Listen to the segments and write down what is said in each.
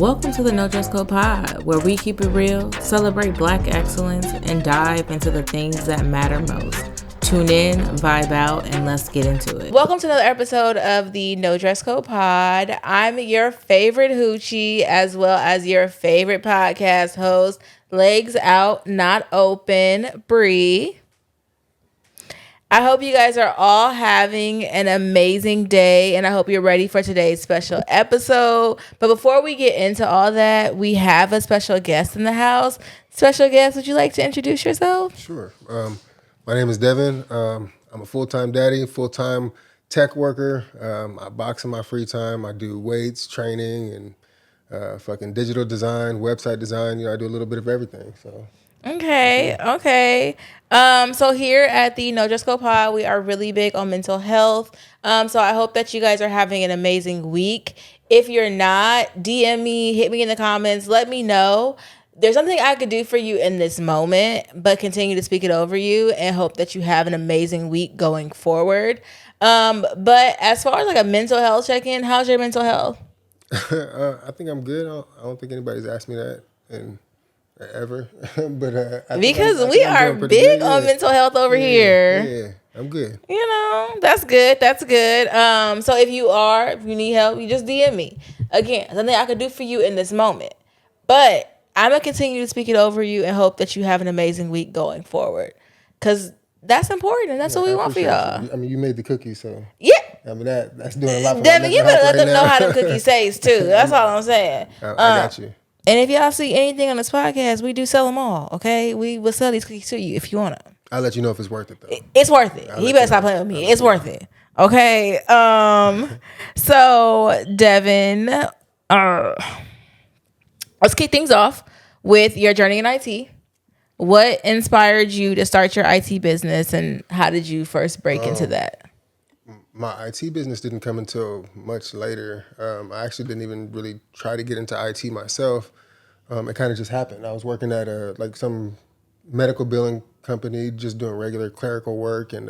Welcome to the No Dress Code Pod, where we keep it real, celebrate Black excellence, and dive into the things that matter most. Tune in, vibe out, and let's get into it. Welcome to another episode of the No Dress Code Pod. I'm your favorite hootchie, as well as your favorite podcast host, legs out, not open, Bree. I hope you guys are all having an amazing day, and I hope you're ready for today's special episode. But before we get into all that, we have a special guest in the house. Special guest, would you like to introduce yourself? Sure. My name is Devin. I'm a full-time daddy, full-time tech worker. I box in my free time. I do weights, training, and fucking digital design, website design. You know, I do a little bit of everything. So. Okay. So here at the No Dress Code Pod, we are really big on mental health. So I hope that you guys are having an amazing week. If you're not, DM me, hit me in the comments, let me know. There's something I could do for you in this moment, but continue to speak it over you and hope that you have an amazing week going forward. But as far as like a mental health check-in, how's your mental health? I think I'm good. I don't think anybody's asked me that in ever, but because we are big on mental health over here. Yeah, I'm good. You know, that's good. So if you need help, you just DM me. Again, something I could do for you in this moment. But I'm gonna continue to speak it over you and hope that you have an amazing week going forward, because that's important and that's what we want for y'all. I mean, you made the cookies, so yeah. I mean that's doing a lot for Devin, you better let them know how the cookies taste too. That's all I'm saying. I got you. And if y'all see anything on this podcast, we do sell them all, okay? We will sell these cookies to you if you want them. I'll let you know if it's worth it, though. It's worth it. He better stop playing with me. It's worth it, okay? So, Devin, let's kick things off with your journey in IT. What inspired you to start your IT business, and how did you first break into that? My IT business didn't come until much later. I actually didn't even really try to get into IT myself. It kind of just happened. I was working at some medical billing company, just doing regular clerical work, and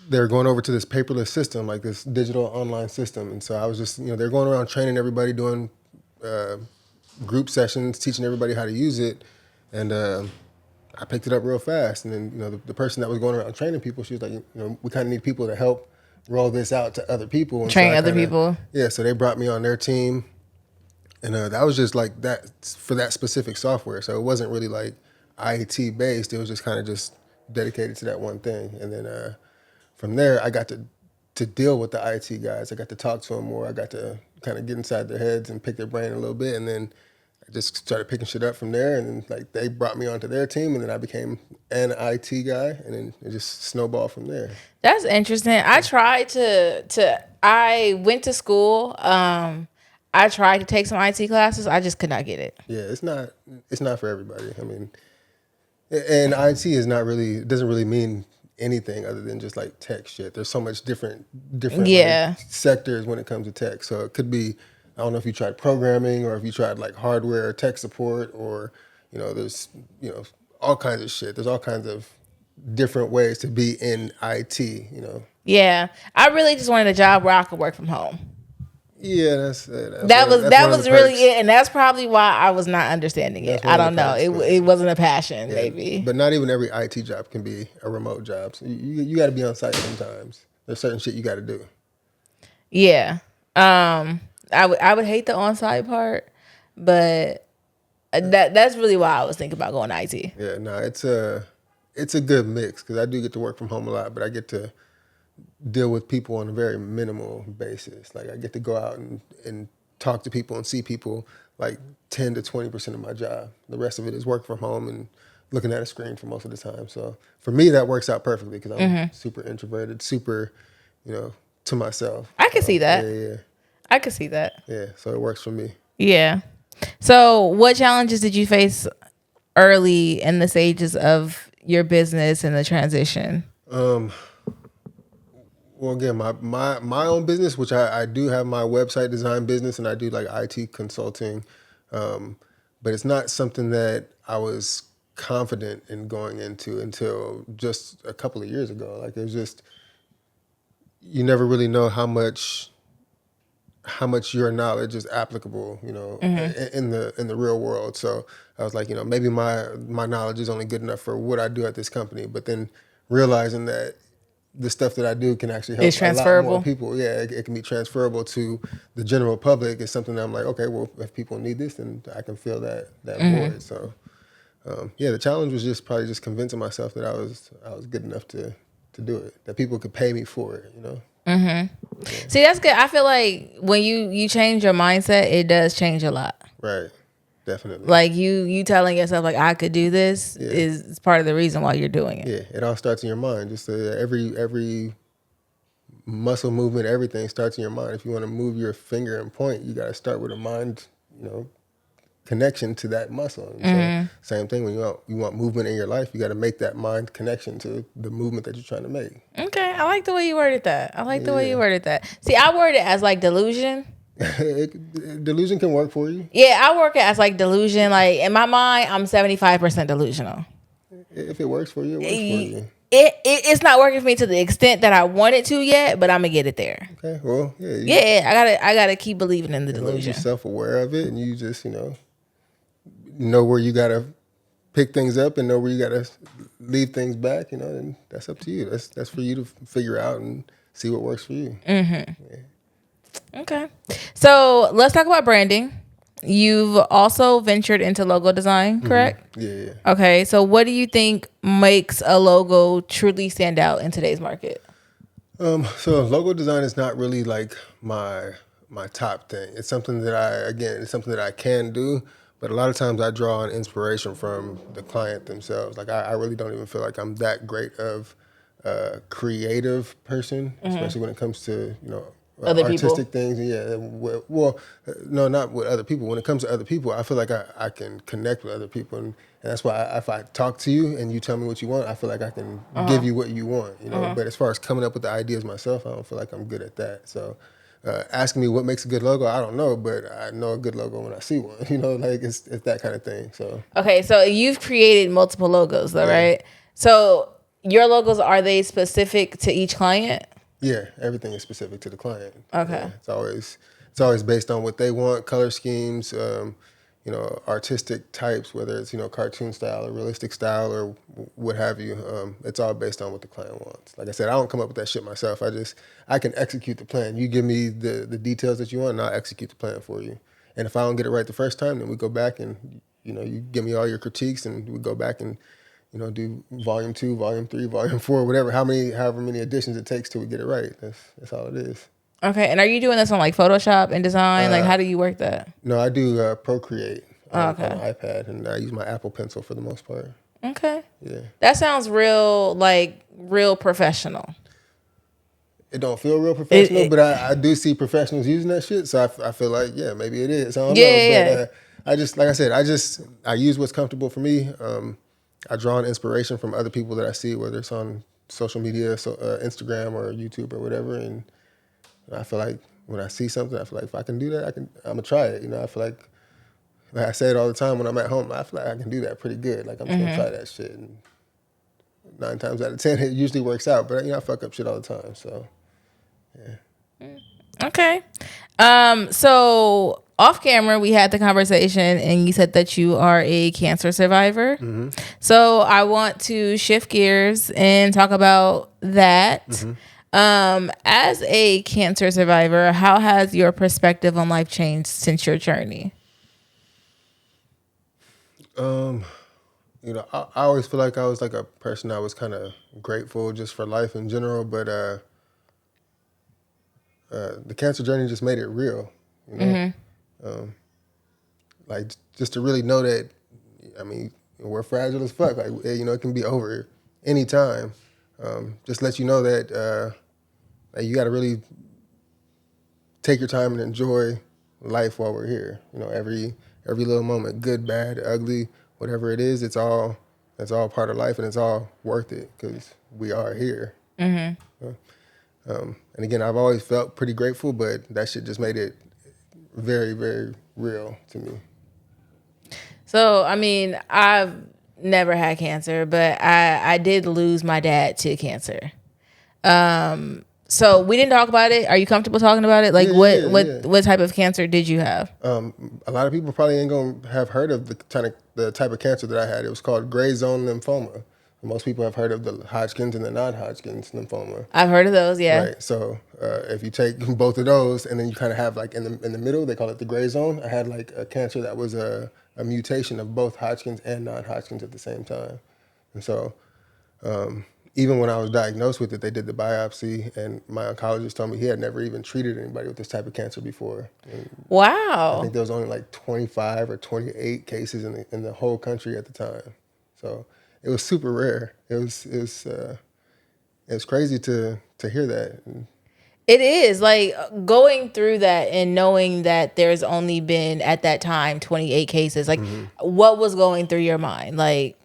they were going over to this paperless system, like this digital online system. And so I was just, they're going around training everybody, doing group sessions, teaching everybody how to use it, and I picked it up real fast. And then, the person that was going around training people, she was like, we kind of need people to help roll this out to other people. And train other people. Yeah, so they brought me on their team. And that was just like that for that specific software. So it wasn't really like IT based. It was just kind of just dedicated to that one thing. And then from there, I got to deal with the IT guys. I got to talk to them more. I got to kind of get inside their heads and pick their brain a little bit. And then I just started picking shit up from there, and then they brought me onto their team, and then I became an IT guy, and then it just snowballed from there. That's interesting. I went to school. I tried to take some IT classes. I just could not get it. Yeah, it's not for everybody. I mean, and IT is not really, it doesn't really mean anything other than just like tech shit. There's so much different like, sectors when it comes to tech. So it could be, I don't know if you tried programming or if you tried like hardware or tech support, or, there's, all kinds of shit. There's all kinds of different ways to be in IT, Yeah. I really just wanted a job where I could work from home. Yeah, that was really it, and that's probably why I was not understanding it. I don't know. It wasn't a passion, maybe. But not even every IT job can be a remote job. So you got to be on site sometimes. There's certain shit you got to do. Yeah. I would hate the on-site part, but that's really why I was thinking about going to IT. Yeah, no, it's a good mix, because I do get to work from home a lot, but I get to deal with people on a very minimal basis. Like I get to go out and talk to people and see people like 10 to 20% of my job. The rest of it is work from home and looking at a screen for most of the time. So for me, that works out perfectly, because I'm super introverted, super, to myself. I can see that. Yeah. I could see that. Yeah, so it works for me. Yeah. So what challenges did you face early in the stages of your business and the transition? Well, again, my own business, which I do have my website design business, and I do like IT consulting, but it's not something that I was confident in going into until just a couple of years ago. Like it was just, you never really know how much how much your knowledge is applicable, in the real world. So I was like, maybe my knowledge is only good enough for what I do at this company, but then realizing that the stuff that I do can actually help It's a lot more transferable. people. Yeah, it can be transferable to the general public. It's something that I'm like, okay, well, if people need this, then I can fill that void. So, the challenge was just probably just convincing myself that I was good enough to do it, that people could pay me for it. See, that's good. I feel like when you change your mindset, it does change a lot. Right. Definitely. Like you telling yourself like I could do this is part of the reason why you're doing it. Yeah, it all starts in your mind. Just every muscle movement, everything starts in your mind. If you want to move your finger and point, you got to start with a mind, connection to that muscle. And so same thing when you want movement in your life, you got to make that mind connection to the movement that you're trying to make. Okay, I like the way you worded that. See, I word it as like delusion. Delusion can work for you. Yeah, I work it as like delusion. Like in my mind, I'm 75% delusional. If it works for you, it works for you. It's not working for me to the extent that I want it to yet, but I'm gonna get it there. Okay, well, yeah. I gotta keep believing in the delusion. You're self-aware of it, and you just know where you gotta pick things up and know where you gotta leave things back. And that's up to you. That's for you to figure out and see what works for you. Mm-hmm. Yeah. Okay, so let's talk about branding. You've also ventured into logo design, correct? Mm-hmm. Yeah. Okay, so what do you think makes a logo truly stand out in today's market? So logo design is not really like my top thing. It's something that I can do, but a lot of times I draw on inspiration from the client themselves. Like I really don't even feel like I'm that great of a creative person, especially when it comes to, other artistic people. Things. Yeah. Well, no, not with other people. When it comes to other people, I feel like I can connect with other people. And that's why if I talk to you and you tell me what you want, I feel like I can give you what you want, But as far as coming up with the ideas myself, I don't feel like I'm good at that. So asking me what makes a good logo, I don't know, but I know a good logo when I see one, like it's that kind of thing. So. Okay, so you've created multiple logos though, right? So your logos, are they specific to each client? Yeah, everything is specific to the client. Okay. Yeah, it's always based on what they want, color schemes, artistic types, whether it's, cartoon style or realistic style or what have you. It's all based on what the client wants. Like I said, I don't come up with that shit myself. I can execute the plan. You give me the details that you want, and I'll execute the plan for you. And if I don't get it right the first time, then we go back and, you give me all your critiques and we go back and, do volume 2, volume 3, volume 4, however many editions it takes till we get it right. That's all it is. Okay, and are you doing this on like Photoshop and design? Like, how do you work that? No, I do Procreate on Okay. an iPad, and I use my Apple Pencil for the most part. Okay. Yeah. That sounds real professional. It don't feel real professional, but I do see professionals using that shit, so I feel like, yeah, maybe it is. I don't know. But I just, like I said, I use what's comfortable for me. I draw on inspiration from other people that I see, whether it's on social media, Instagram or YouTube or whatever. And I feel like when I see something, I feel like if I can do that, I'm gonna try it. I feel like I say it all the time when I'm at home. I feel like I can do that pretty good. Like I'm just gonna try that shit. And 9 times out of 10, it usually works out. But I fuck up shit all the time. So yeah. Okay. So off camera, we had the conversation and you said that you are a cancer survivor. Mm-hmm. So I want to shift gears and talk about that. Mm-hmm. As a cancer survivor, how has your perspective on life changed since your journey? I always feel like I was like a person that was kind of grateful just for life in general, but the cancer journey just made it real, Mm-hmm. Like just to really know that, we're fragile as fuck. Like, it can be over anytime. Just let you know that you got to really take your time and enjoy life while we're here. Every little moment, good, bad, ugly, whatever it is, it's all part of life, and it's all worth it because we are here. Mm-hmm. And again, I've always felt pretty grateful, but that shit just made it very, very real to me. So, I've never had cancer, but I did lose my dad to cancer. So we didn't talk about it. Are you comfortable talking about it? Like what type of cancer did you have? A lot of people probably ain't gonna have heard of the type of cancer that I had. It was called gray zone lymphoma. Most people have heard of the Hodgkin's and the non-Hodgkin's lymphoma. I've heard of those, yeah. Right. So if you take both of those, and then you kind of have like in the middle, they call it the gray zone. I had like a cancer that was a mutation of both Hodgkin's and non-Hodgkin's at the same time. And so even when I was diagnosed with it, they did the biopsy, and my oncologist told me he had never even treated anybody with this type of cancer before. And wow. I think there was only like 25 or 28 cases in the whole country at the time. So it was super rare. It was crazy to hear that. It is like going through that and knowing that there's only been at that time 28 cases. Like, what was going through your mind? Like,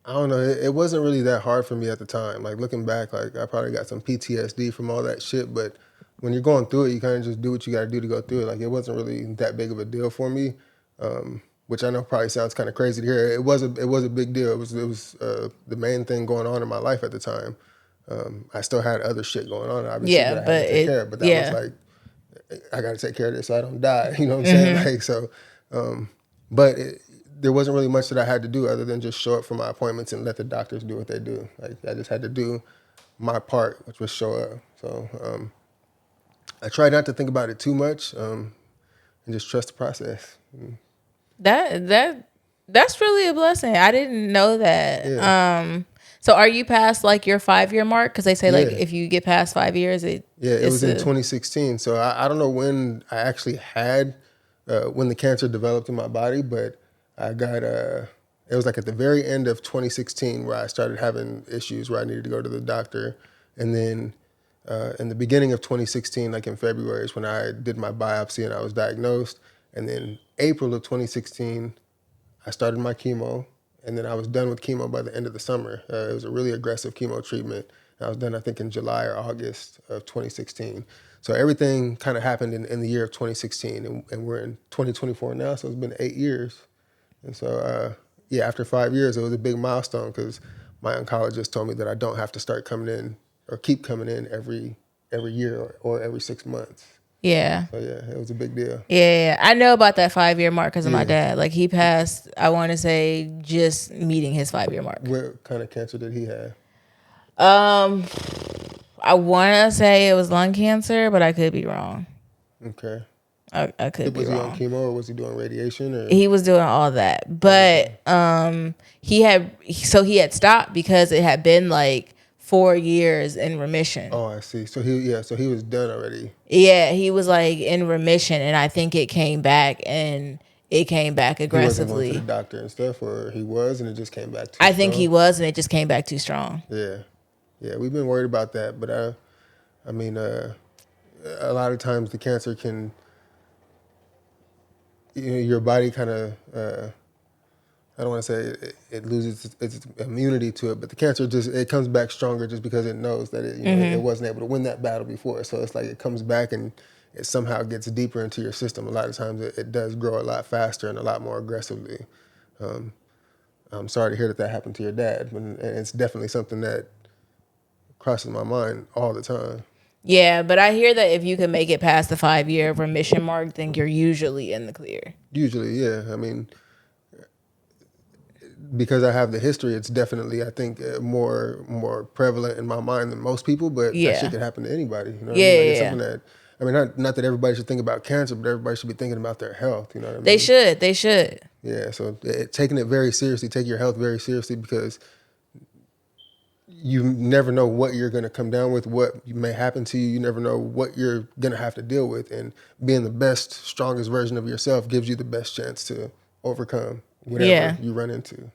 I don't know. It wasn't really that hard for me at the time. Like looking back, like I probably got some PTSD from all that shit. But when you're going through it, you kind of just do what you got to do to go through it. Like it wasn't really that big of a deal for me. Which I know probably sounds kind of crazy to hear. It was a big deal. It was the main thing going on in my life at the time. I still had other shit going on, obviously, that I had to take care of. But that was like, I got to take care of this so I don't die. You know what I'm saying? Like so, there wasn't really much that I had to do other than just show up for my appointments and let the doctors do what they do. Like I just had to do my part, which was show up. So I tried not to think about it too much and just trust the process. That's really a blessing. I didn't know that. Yeah. So are you past like your 5-year mark? Because they say like if you get past 5 years, it was in 2016. So I don't know when I actually had when the cancer developed in my body, but I got it was like at the very end of 2016 where I started having issues where I needed to go to the doctor, and then in the beginning of 2016, like in February, is when I did my biopsy and I was diagnosed. And then April of 2016, I started my chemo, and then I was done with chemo by the end of the summer. It was a really aggressive chemo treatment. I was done, I think, in July or August of 2016. So everything kind of happened in the year of 2016, and we're in 2024 now, so it's been 8 years. And so, after 5 years, it was a big milestone because my oncologist told me that I don't have to start coming in or keep coming in every year or every 6 months. Yeah. So it was a big deal. Yeah. I know about that 5-year mark because of my dad. Like he passed, I want to say, just meeting his 5-year mark. What kind of cancer did he have? I want to say it was lung cancer, but I could be wrong. Okay. I could be wrong. Was he on chemo or was he doing radiation? Or? He was doing all that, but he had stopped because it had been like 4 years in remission. Oh, I see. So he was done already. Yeah, he was like in remission, and I think it came back aggressively. He wasn't going to the doctor and stuff, or he was, and it just came back too strong? I think he was, and it just came back too strong. Yeah, we've been worried about that, but I mean, a lot of times the cancer can, your body kind of. I don't want to say it loses its immunity to it, but the cancer it comes back stronger just because it knows that it wasn't able to win that battle before. So it's like it comes back and it somehow gets deeper into your system. A lot of times it does grow a lot faster and a lot more aggressively. I'm sorry to hear that happened to your dad, and it's definitely something that crosses my mind all the time. Yeah, but I hear that if you can make it past the 5-year remission mark, then you're usually in the clear. Usually, yeah. I mean, because I have the history, it's definitely, I think, more prevalent in my mind than most people, but that shit can happen to anybody. You know what I mean? Like, it's something that, I mean, not that everybody should think about cancer, but everybody should be thinking about their health. You know what I mean? They should. Yeah, so taking it very seriously, take your health very seriously, because you never know what you're going to come down with, what may happen to you. You never know what you're going to have to deal with, and being the best, strongest version of yourself gives you the best chance to overcome whatever you run into.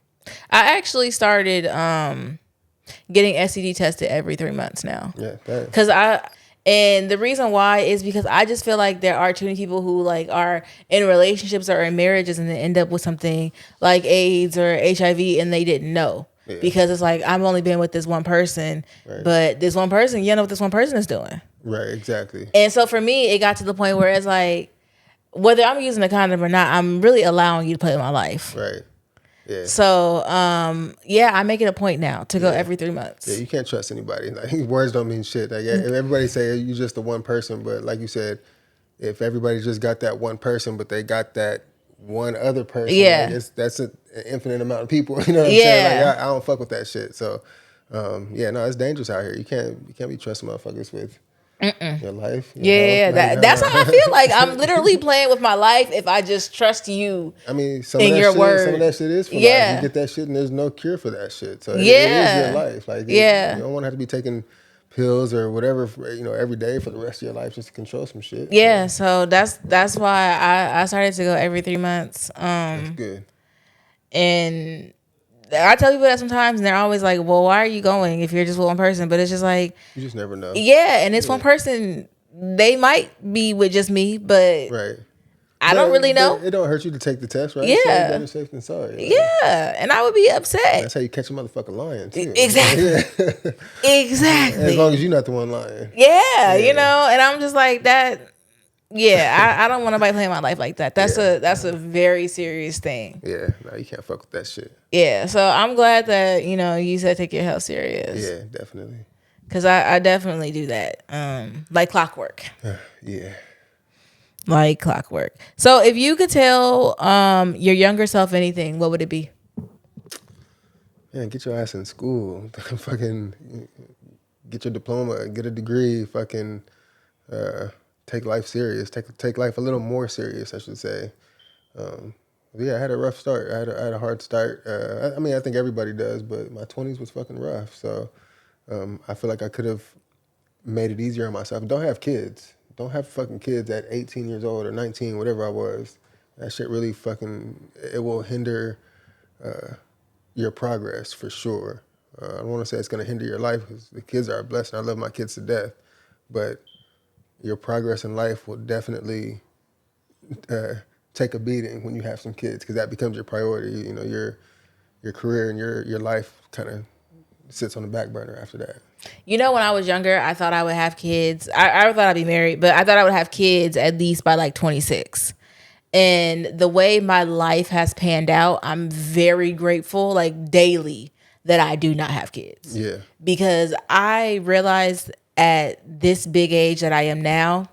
I actually started getting STD tested every 3 months now. Yeah, and the reason why is because I just feel like there are too many people who like are in relationships or in marriages and then end up with something like AIDS or HIV and they didn't know. Yeah. Because it's like, I've only been with this one person, but this one person, you know what this one person is doing. Right, exactly. And so for me, it got to the point where it's like, whether I'm using a condom or not, I'm really allowing you to play with my life. Right. Yeah. So, I make it a point now to go every 3 months. Yeah, you can't trust anybody. Like, words don't mean shit. Like, everybody say you're just the one person, but like you said, if everybody just got that one person, but they got that one other person, like that's an infinite amount of people. You know what I'm saying? Like, I don't fuck with that shit. So, no, it's dangerous out here. You can't be trusting motherfuckers with your life. Your health. That's how I feel. Like, I'm literally playing with my life if I just trust you. I mean, some of that shit is for life. You get that shit, and there's no cure for that shit. So it is your life. Like, you don't want to have to be taking pills or whatever, every day for the rest of your life just to control some shit. Yeah, so that's why I started to go every 3 months. That's good. And I tell people that sometimes, and they're always like, well, why are you going if you're just with one person? But it's just like, you just never know. Yeah, and it's one person. They might be with just me, but I don't really know. It don't hurt you to take the test, right? Yeah. So better safe than sorry. Yeah, and I would be upset. That's how you catch a motherfucker lying, too. Exactly. Exactly. As long as you're not the one lying. Yeah, and I'm just like that. Yeah, I don't want nobody playing my life like that. That's a very serious thing. Yeah, no, you can't fuck with that shit. Yeah, so I'm glad that, you said take your health serious. Yeah, definitely. Because I definitely do that. Like clockwork. Yeah. Like clockwork. So if you could tell your younger self anything, what would it be? Man, get your ass in school. Fucking get your diploma, get a degree, fucking take life serious. Take life a little more serious, I should say. I had a rough start. I had a hard start. I think everybody does, but my 20s was fucking rough. So I feel like I could have made it easier on myself. Don't have kids. Don't have fucking kids at 18 years old or 19, whatever I was. That shit really it will hinder your progress for sure. I don't want to say it's going to hinder your life because the kids are a blessing. I love my kids to death. But your progress in life will definitely take a beating when you have some kids because that becomes your priority. Your career and your life kind of sits on the back burner after that. When I was younger, I thought I would have kids. I thought I'd be married, but I thought I would have kids at least by like 26. And the way my life has panned out, I'm very grateful, like daily, that I do not have kids. Yeah. Because I realized at this big age that I am now.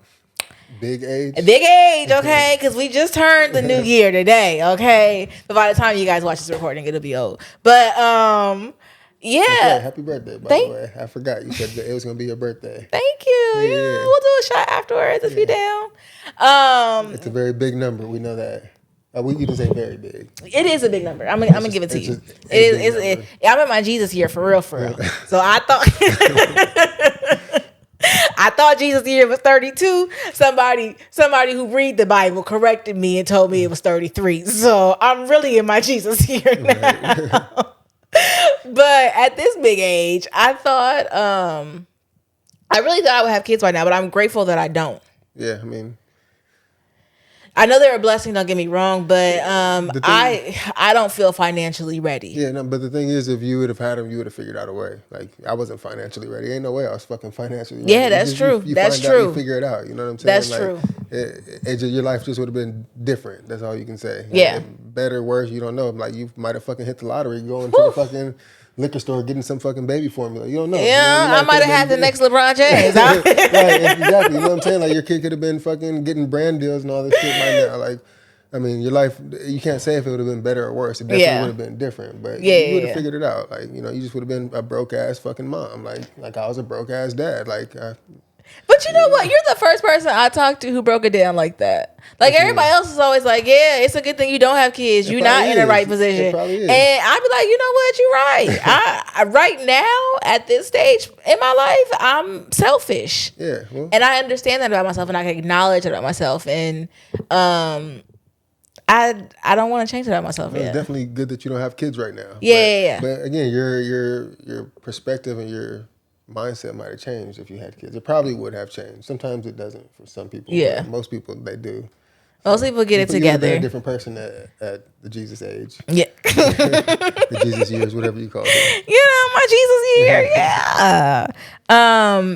Big age, okay? Because we just turned the new year today, okay? But by the time you guys watch this recording, it'll be old. But, yeah. Okay, happy birthday, by the way. I forgot you said that it was going to be your birthday. Thank you. Yeah. We'll do a shot afterwards if you're down. It's a very big number. We know that. You can say very big. It is a big number. I'm gonna give it to you. I'm in my Jesus year for real. So I thought Jesus year was 32. Somebody who read the Bible corrected me and told me it was 33. So I'm really in my Jesus year now. Right. But at this big age, I really thought I would have kids by now, but I'm grateful that I don't. Yeah, I know they're a blessing, don't get me wrong, but I don't feel financially ready. Yeah, no, but the thing is, if you would have had them, you would have figured out a way. Like, I wasn't financially ready. Ain't no way I was fucking financially ready. Yeah, that's true. That's true. You figure it out. You know what I'm saying? That's like, true. Your life just would have been different. That's all you can say. Yeah. Like, better, worse, you don't know. Like, you might have fucking hit the lottery going to the fucking liquor store getting some fucking baby formula. You don't know. Yeah, I might have had the next LeBron James. Right, exactly. You know what I'm saying? Like, your kid could have been fucking getting brand deals and all this shit right now. Like, your life, you can't say if it would have been better or worse. It definitely would have been different. But you would have figured it out. Like, you just would have been a broke-ass fucking mom. Like I was a broke-ass dad. But you know what? You're the first person I talked to who broke it down like that. Like, everybody else is always like, yeah, it's a good thing you don't have kids. You're not in the right position. It probably is. And I'd be like, you know what? You're right. I right now, at this stage in my life, I'm selfish. Yeah. Well. And I understand that about myself, and I can acknowledge that about myself. And I don't want to change that about myself yet. It's definitely good that you don't have kids right now. Yeah. But again, your perspective and your mindset might have changed if you had kids. It probably would have changed. Sometimes it doesn't for some people. Yeah. Most people, they do. Most people get it together. You're a different person at the Jesus age. Yeah. The Jesus years, whatever you call it. My Jesus year, yeah.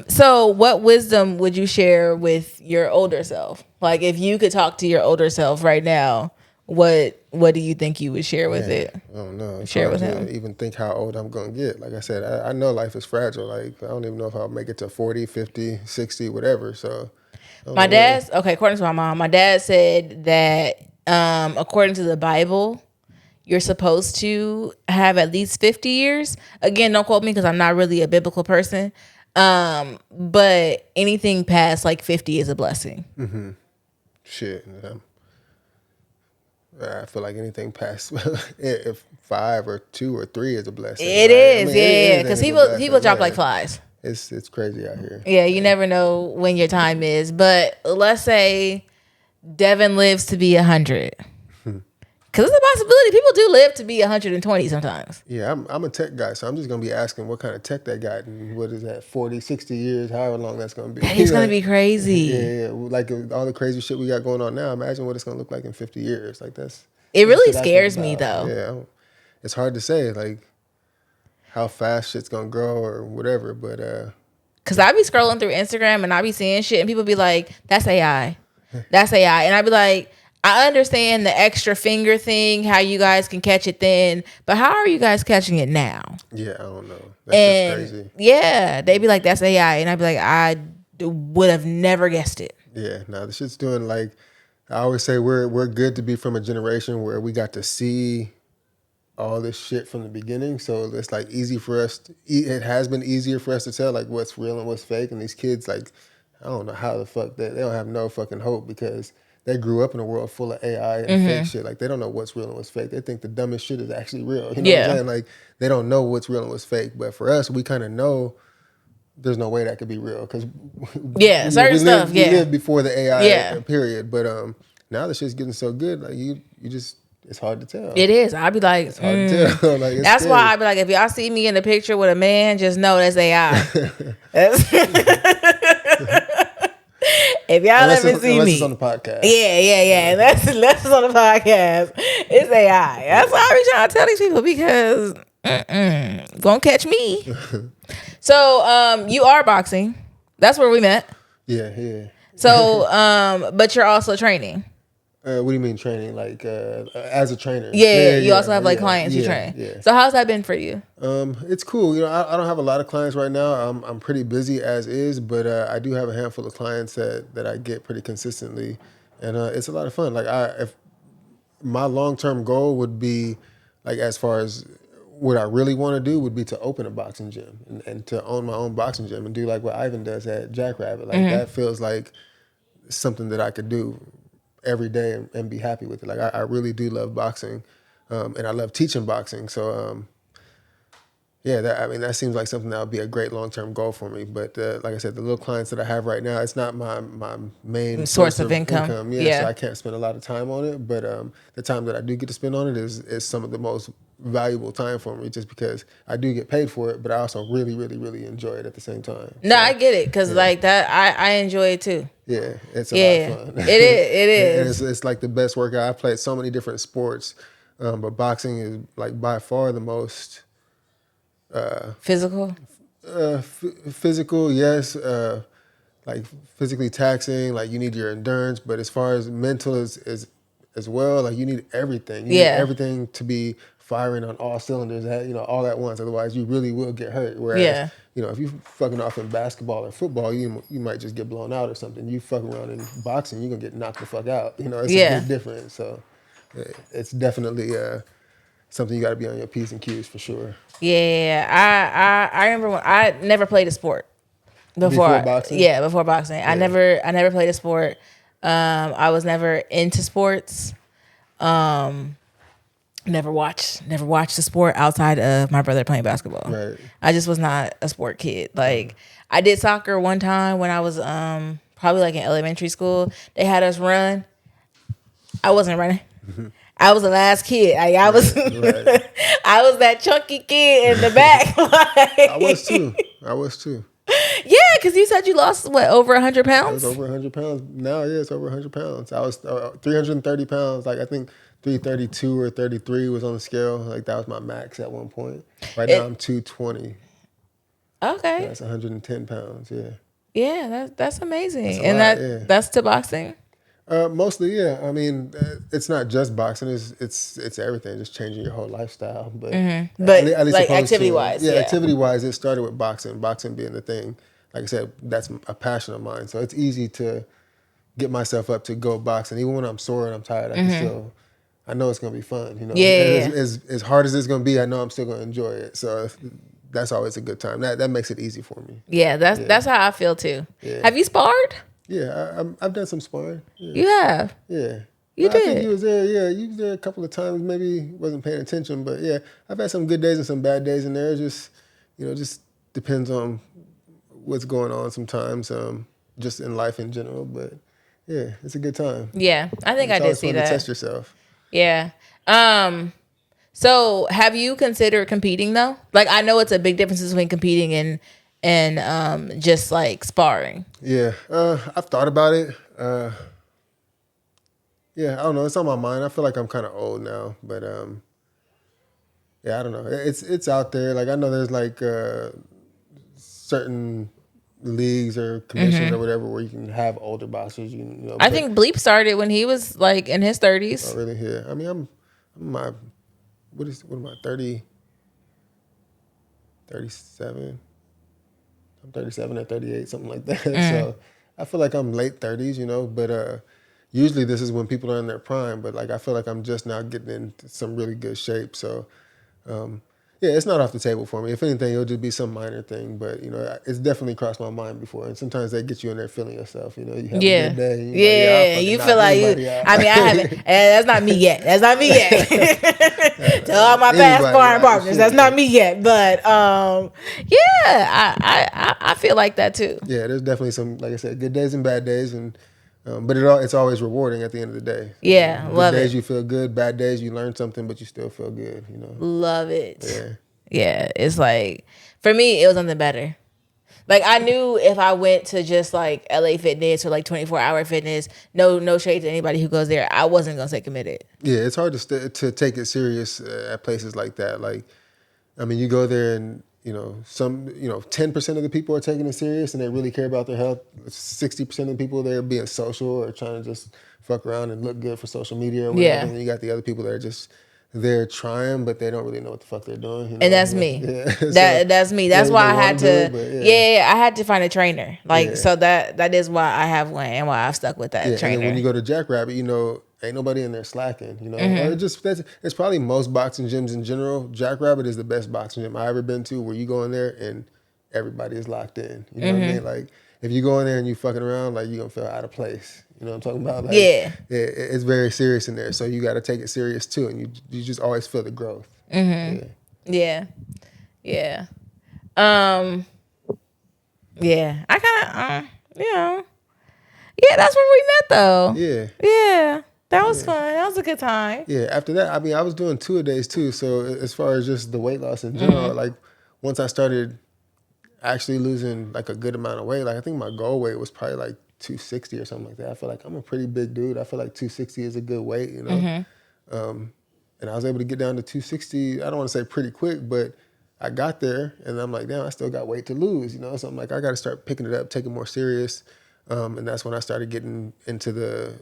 So what wisdom would you share with your older self? Like, if you could talk to your older self right now, what do you think you would share with it? I don't know. It's Share hard with to him. even think how old I'm going to get. Like I said, I know life is fragile. Like, I don't even know if I'll make it to 40, 50, 60, whatever. So, My dad's, according to my mom, my dad said that according to the Bible, you're supposed to have at least 50 years. Again, don't quote me because I'm not really a biblical person. But anything past like 50 is a blessing. Mm-hmm. Shit. I feel like anything past if 5 or 2 or 3 is a blessing. It is, yeah. Because people drop like flies. It's crazy out here. Yeah, you never know when your time is. But let's say Devin lives to be 100. Because it's a possibility. People do live to be 120 sometimes. Yeah, I'm a tech guy, so I'm just going to be asking what kind of tech that got and what is that, 40, 60 years, however long that's going to be. It's going to be crazy. Yeah. Like all the crazy shit we got going on now, imagine what it's going to look like in 50 years. Like It really scares me, though. Yeah, it's hard to say, like, how fast shit's going to grow or whatever, but... Because I be scrolling through Instagram and I be seeing shit and people be like, that's AI. That's AI. And I be like... I understand the extra finger thing, how you guys can catch it then, but how are you guys catching it now? Yeah, I don't know. That's just crazy. Yeah, they be like, that's AI. And I'd be like, I would have never guessed it. Yeah, no, the shit's doing like, I always say we're good to be from a generation where we got to see all this shit from the beginning. So it's like easy for us, it has been easier for us to tell like what's real and what's fake. And these kids, like, I don't know how the fuck they don't have no fucking hope because they grew up in a world full of AI and fake shit. Like, they don't know what's real and what's fake. They think the dumbest shit is actually real. You know what I'm saying? Like, they don't know what's real and what's fake. But for us, we kind of know there's no way that could be real. Because we lived before the AI period. But now the shit's getting so good, like, you just, it's hard to tell. It is. I'd be like, it's hard to tell. Like, that's scary. Why I'd be like, if y'all see me in the picture with a man, just know that's AI. If y'all ever see me, it's on the podcast. Yeah. Unless it's on the podcast, it's AI. That's why I be trying to tell these people because gonna catch me. So, you are boxing. That's where we met. Yeah. So, but you're also training. What do you mean training? Like as a trainer? Yeah. You also have like clients you train. Yeah. So how's that been for you? It's cool. You know, I don't have a lot of clients right now. I'm pretty busy as is, but I do have a handful of clients that I get pretty consistently, and it's a lot of fun. Like if my long-term goal would be, like, as far as what I really want to do would be to open a boxing gym and to own my own boxing gym and do like what Ivan does at Jackrabbit. Like that feels like something that I could do every day and be happy with it. Like I really do love boxing, and I love teaching boxing. So that seems like something that would be a great long-term goal for me. But like I said, the little clients that I have right now, it's not my main source of income. Yeah, so I can't spend a lot of time on it. But the time that I do get to spend on it is some of the most valuable time for me, just because I do get paid for it, but I also really, really, really enjoy it at the same time. No, I get it, because like that, I enjoy it too. Yeah, it's a lot of fun. It is. And it's like the best workout. I've played so many different sports, but boxing is like by far the most physical. Physical, yes. Like physically taxing. Like you need your endurance, but as far as mental as well, like you need everything. You need everything to be firing on all cylinders, all at once. Otherwise, you really will get hurt. Whereas, if you fucking off in basketball or football, you might just get blown out or something. You fuck around in boxing, you're gonna get knocked the fuck out. It's a big difference. So it's definitely something you got to be on your P's and Q's for sure. Yeah, I remember when I never played a sport before boxing. Yeah, before boxing, I never played a sport. I was never into sports. Never watched the sport outside of my brother playing basketball. Right. I just was not a sport kid. Like I did soccer one time when I was probably like in elementary school. They had us run. I wasn't running. Mm-hmm. I was the last kid. I was I was that chunky kid in the back. I was too. Yeah, because you said you lost, over 100 pounds? I was over 100 pounds. Now, it's over 100 pounds. I was 330 pounds. Like, I think 332 or 33 was on the scale. Like, that was my max at one point. Right now, I'm 220. Okay. So that's 110 pounds, yeah. Yeah, that's amazing. That's to boxing? Mostly, yeah. I mean, it's not just boxing. It's everything. Just changing your whole lifestyle. But But at least like opposed activity to wise, yeah. activity wise, it started with boxing. Boxing being the thing. Like I said, that's a passion of mine. So it's easy to get myself up to go boxing. Even when I'm sore and I'm tired, I can still. I know it's gonna be fun. You know, Yeah. as hard as it's gonna be, I know I'm still gonna enjoy it. So that's always a good time. That makes it easy for me. Yeah, that's how I feel too. Yeah. Have you sparred? Yeah, I've done some sparring. Yeah. You have. Yeah. You I think did. you was there. Yeah, you was there a couple of times. Maybe wasn't paying attention, but yeah, I've had some good days and some bad days in there. Just just depends on what's going on sometimes. Just in life in general. But yeah, it's a good time. Yeah, I think It's I did always see fun to that. test yourself. Yeah. So have you considered competing though? Like I know it's a big difference between competing and just like sparring. Yeah, I've thought about it. Yeah, I don't know. It's on my mind. I feel like I'm kind of old now, but yeah, I don't know. It's out there. Like I know there's like certain leagues or commissions or whatever where you can have older boxers. I But think Bleep started when he was like in his 30s. oh, really here. I mean, I'm my what am I 30, 37? I'm 37 or 38, something like that. So I feel like I'm late 30s, but usually this is when people are in their prime, but like I feel like I'm just now getting into some really good shape. So yeah, it's not off the table for me. If anything, it'll just be some minor thing, but it's definitely crossed my mind before. And sometimes they get you in there feeling yourself. You have Yeah. a good day. And Yeah, like, you I'll feel like you. anybody out. I mean, I haven't. That's not me yet. That's not me yet. To all my past sparring partners, that's not me yet. But yeah, I feel like that too. Yeah, there's definitely some, like I said, good days and bad days, and but it's always rewarding at the end of the day. Yeah, Good love days it. you feel good, bad days you learn something, but you still feel good. Love it. Yeah. Yeah, it's like for me, it was something better. Like I knew if I went to just like LA Fitness or like 24-hour fitness, no shade to anybody who goes there, I wasn't gonna stay committed. Yeah, it's hard to take it serious at places like that. Like, I mean, you go there and 10% of the people are taking it serious and they really care about their health. 60% of the people there are being social or trying to just fuck around and look good for social media or whatever. Yeah. And then you got the other people that are just they're trying, but they don't really know what the fuck they're doing. And that's me. Yeah. That's me. That's why I had to. Yeah. I had to find a trainer. Like so that is why I have one and why I've stuck with that trainer. And then when you go to Jackrabbit, ain't nobody in there slacking. Or just it's probably most boxing gyms in general. Jackrabbit is the best boxing gym I ever been to. Where you go in there and everybody is locked in. You know what I mean? Like if you go in there and you fucking around, like you gonna feel out of place. You know what I'm talking about? Like, it's very serious in there. So you got to take it serious too, and you just always feel the growth. Yeah. Yeah. Yeah. I kind of yeah, that's where we met though. Yeah. That was fun. That was a good time. Yeah. After that, I mean, I was doing 2-a-days too. So as far as just the weight loss in general, like once I started actually losing like a good amount of weight, like I think my goal weight was probably like 260 or something like that. I feel like I'm a pretty big dude. I feel like 260 is a good weight, and I was able to get down to 260. I don't want to say pretty quick, but I got there, and I'm like, damn, I still got weight to lose, So I'm like, I got to start picking it up, taking it more serious. And that's when I started getting into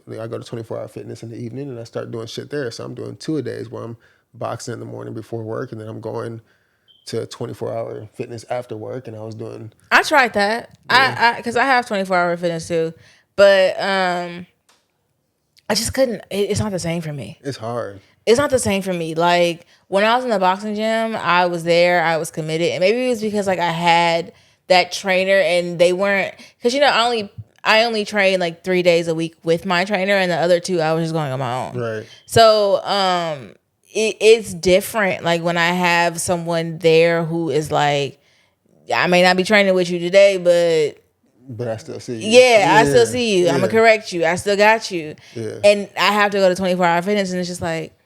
I go to 24-hour fitness in the evening, and I start doing shit there. So I'm doing 2-a-days where I'm boxing in the morning before work, and then I'm going to 24-hour fitness after work, and I was doing. I tried that. Yeah. Because I have 24-hour fitness too, but I just couldn't. It's not the same for me. It's hard. It's not the same for me. Like when I was in the boxing gym, I was there, I was committed, and maybe it was because like I had that trainer, and they weren't because I only train like 3 days a week with my trainer, and the other 2 I was just going on my own. Right. So it's different. Like when I have someone there who is like, I may not be training with you today, but I still see you. Yeah, I still see you. I'm gonna correct you. I still got you. Yeah. And I have to go to 24-hour fitness, and it's just like,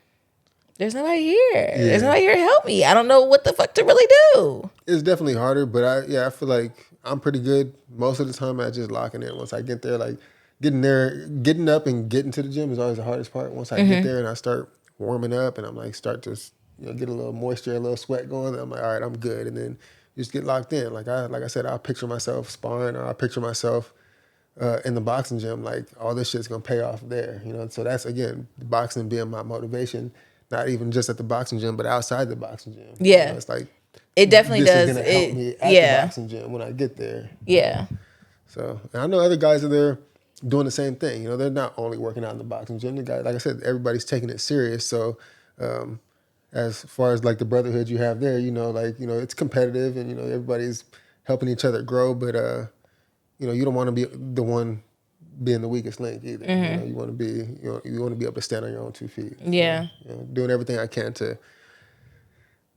there's nobody here. Yeah. There's nobody here to help me. I don't know what the fuck to really do. It's definitely harder, but I feel like I'm pretty good most of the time at just locking in. Once I get there, like getting up and getting to the gym is always the hardest part. Once I get there and I start warming up and I'm like start to get a little moisture, a little sweat going, I'm like, all right, I'm good. And then you just get locked in. Like I said, I'll picture myself sparring, or I'll picture myself in the boxing gym, like all this shit's gonna pay off there, So that's again, boxing being my motivation, not even just at the boxing gym, but outside the boxing gym. Yeah, It's like it definitely this does. is gonna help me at the boxing gym when I get there. Yeah. So and I know other guys are there doing the same thing. They're not only working out in the boxing gym. The guy, like I said, everybody's taking it serious. So as far as like the brotherhood you have there, it's competitive and everybody's helping each other grow, but you don't want to be the one being the weakest link either. You want to be you want to be able to stand on your own 2 feet. Yeah. So, doing everything I can to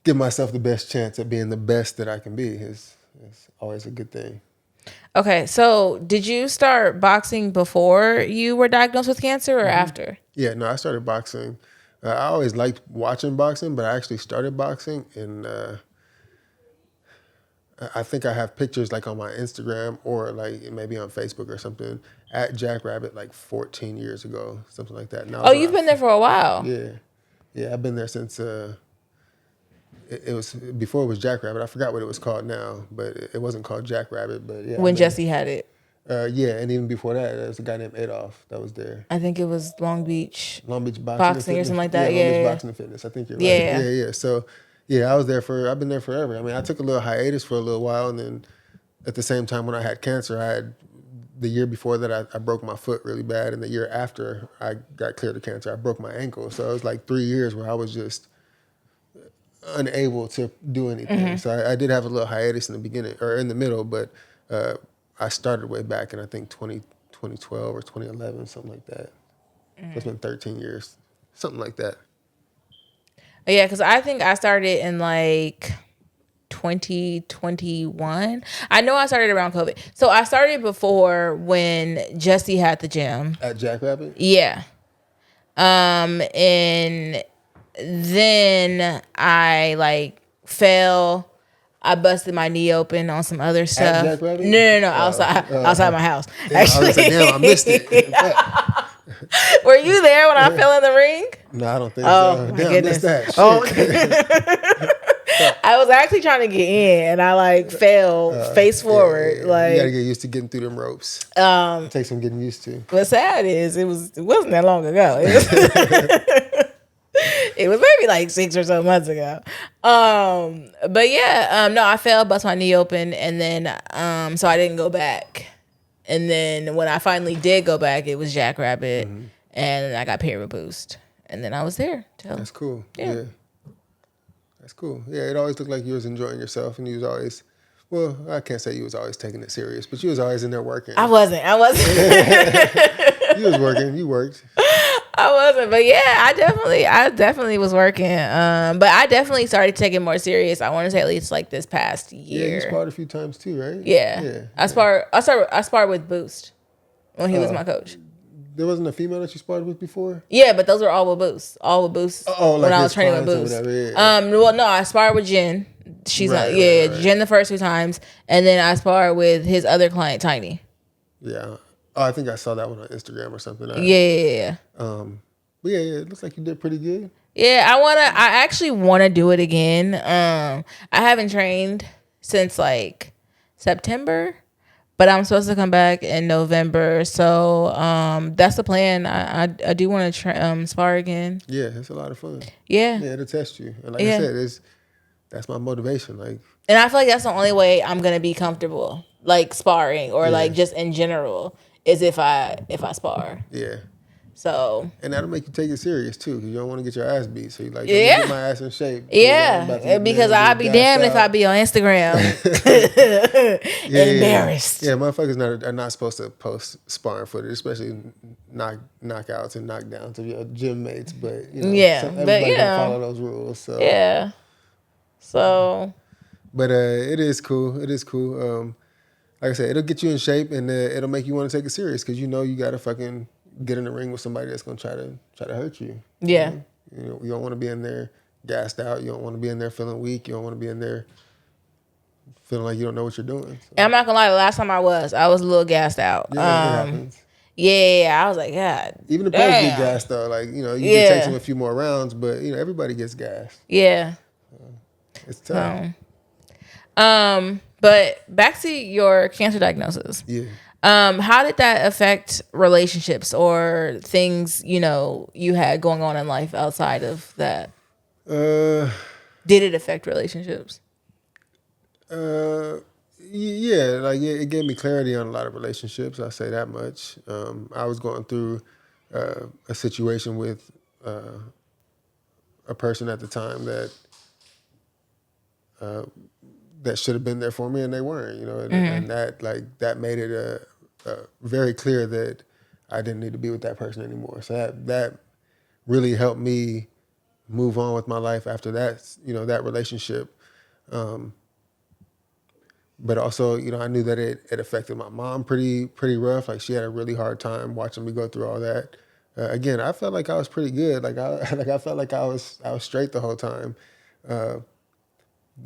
give myself the best chance at being the best that I can be is always a good thing. Okay, so did you start boxing before you were diagnosed with cancer or after? Yeah, no, I started boxing. I always liked watching boxing, but I actually started boxing in I think I have pictures like on my Instagram or like maybe on Facebook or something at Jackrabbit like 14 years ago, something like that. Now, You've been there for a while. Yeah, I've been there since it was before it was Jackrabbit. I forgot what it was called now, but it wasn't called Jackrabbit. But yeah, When Jesse had it. Yeah, and even before that, there was a guy named Adolph that was there. I think it was Long Beach boxing or something like that. Yeah, Long Beach Boxing and Fitness. I think you're right. Yeah. So, yeah, I've been there forever. I mean, I took a little hiatus for a little while, and then at the same time when I had cancer, the year before that I broke my foot really bad, and the year after I got cleared of cancer, I broke my ankle. So it was like 3 years where I was just unable to do anything. So I did have a little hiatus in the beginning or in the middle, but I started way back in I think 2012 or 2011, something like that. It's been 13 years, something like that. Yeah, because I think I started in like 2021. I know I started around COVID. So I started before when Jesse had the gym. At Jackrabbit? Yeah. And then I like fell. I busted my knee open on some other stuff. At Jackrabbit? No, outside my house. Damn, actually, I was like, damn, I missed it. Were you there when I fell in the ring? No, I don't think so. My goodness. I missed that. I was actually trying to get in, and I like fell face forward. Yeah. Like you gotta get used to getting through them ropes. It takes some getting used to. What's sad is it wasn't that long ago. It was maybe like 6 or so months ago. But yeah, no, I fell, bust my knee open, and then so I didn't go back. And then when I finally did go back, it was Jackrabbit, and I got Pyramid Boost, and then I was there. That's cool. Yeah. That's cool. Yeah, it always looked like you was enjoying yourself, and you was always, well, I can't say you was always taking it serious, but you was always in there working. I wasn't. You was working. You worked. I wasn't, but yeah, I definitely was working. But I definitely started taking it more serious. I want to say at least like this past year. Yeah, you sparred a few times too, right? Yeah. I sparred with Boost when he was my coach. There wasn't a female that you sparred with before? Yeah, but those were all with Boost. Like when I was training with Boost. Well, no, I sparred with Jen. She's right. Jen the first 2 times, and then I sparred with his other client, Tiny. Yeah. Oh, I think I saw that one on Instagram or something. Yeah. But yeah, it looks like you did pretty good. Yeah, I actually want to do it again. I haven't trained since like September, but I'm supposed to come back in November. So that's the plan. I do want to spar again. Yeah, it's a lot of fun. Yeah. Yeah, it'll test you. And like I said, that's my motivation. And I feel like that's the only way I'm gonna be comfortable, like sparring or like just in general, is if I spar. Yeah. So. And that'll make you take it serious too, because you don't want to get your ass beat. So you like, get my ass in shape. Yeah, because I'd be damned if I be on Instagram embarrassed. Yeah, motherfuckers are not supposed to post sparring footage, especially knockouts and knockdowns of your gym mates. But everybody don't follow those rules. So yeah. So. But it is cool. It is cool. Like I said, it'll get you in shape, and it'll make you want to take it serious, because you got to fucking get in the ring with somebody that's gonna try to hurt you. Yeah. You don't want to be in there gassed out. You don't want to be in there feeling weak. You don't want to be in there feeling like you don't know what you're doing. So. And I'm not gonna lie, the last time I was a little gassed out. Yeah, it happens. Yeah, I was like, God. Even the players get gassed though. Like, you can take them a few more rounds, but everybody gets gassed. Yeah. It's tough. But back to your cancer diagnosis. Yeah. How did that affect relationships or things, you had going on in life outside of that? Did it affect relationships? Yeah, like it gave me clarity on a lot of relationships. I say that much. I was going through a situation with a person at the time that should have been there for me, and they weren't. And that made it very clear that I didn't need to be with that person anymore. So that really helped me move on with my life after that. That relationship. But also, I knew that it affected my mom pretty rough. Like she had a really hard time watching me go through all that. Again, I felt like I was pretty good. Like I felt like I was straight the whole time. The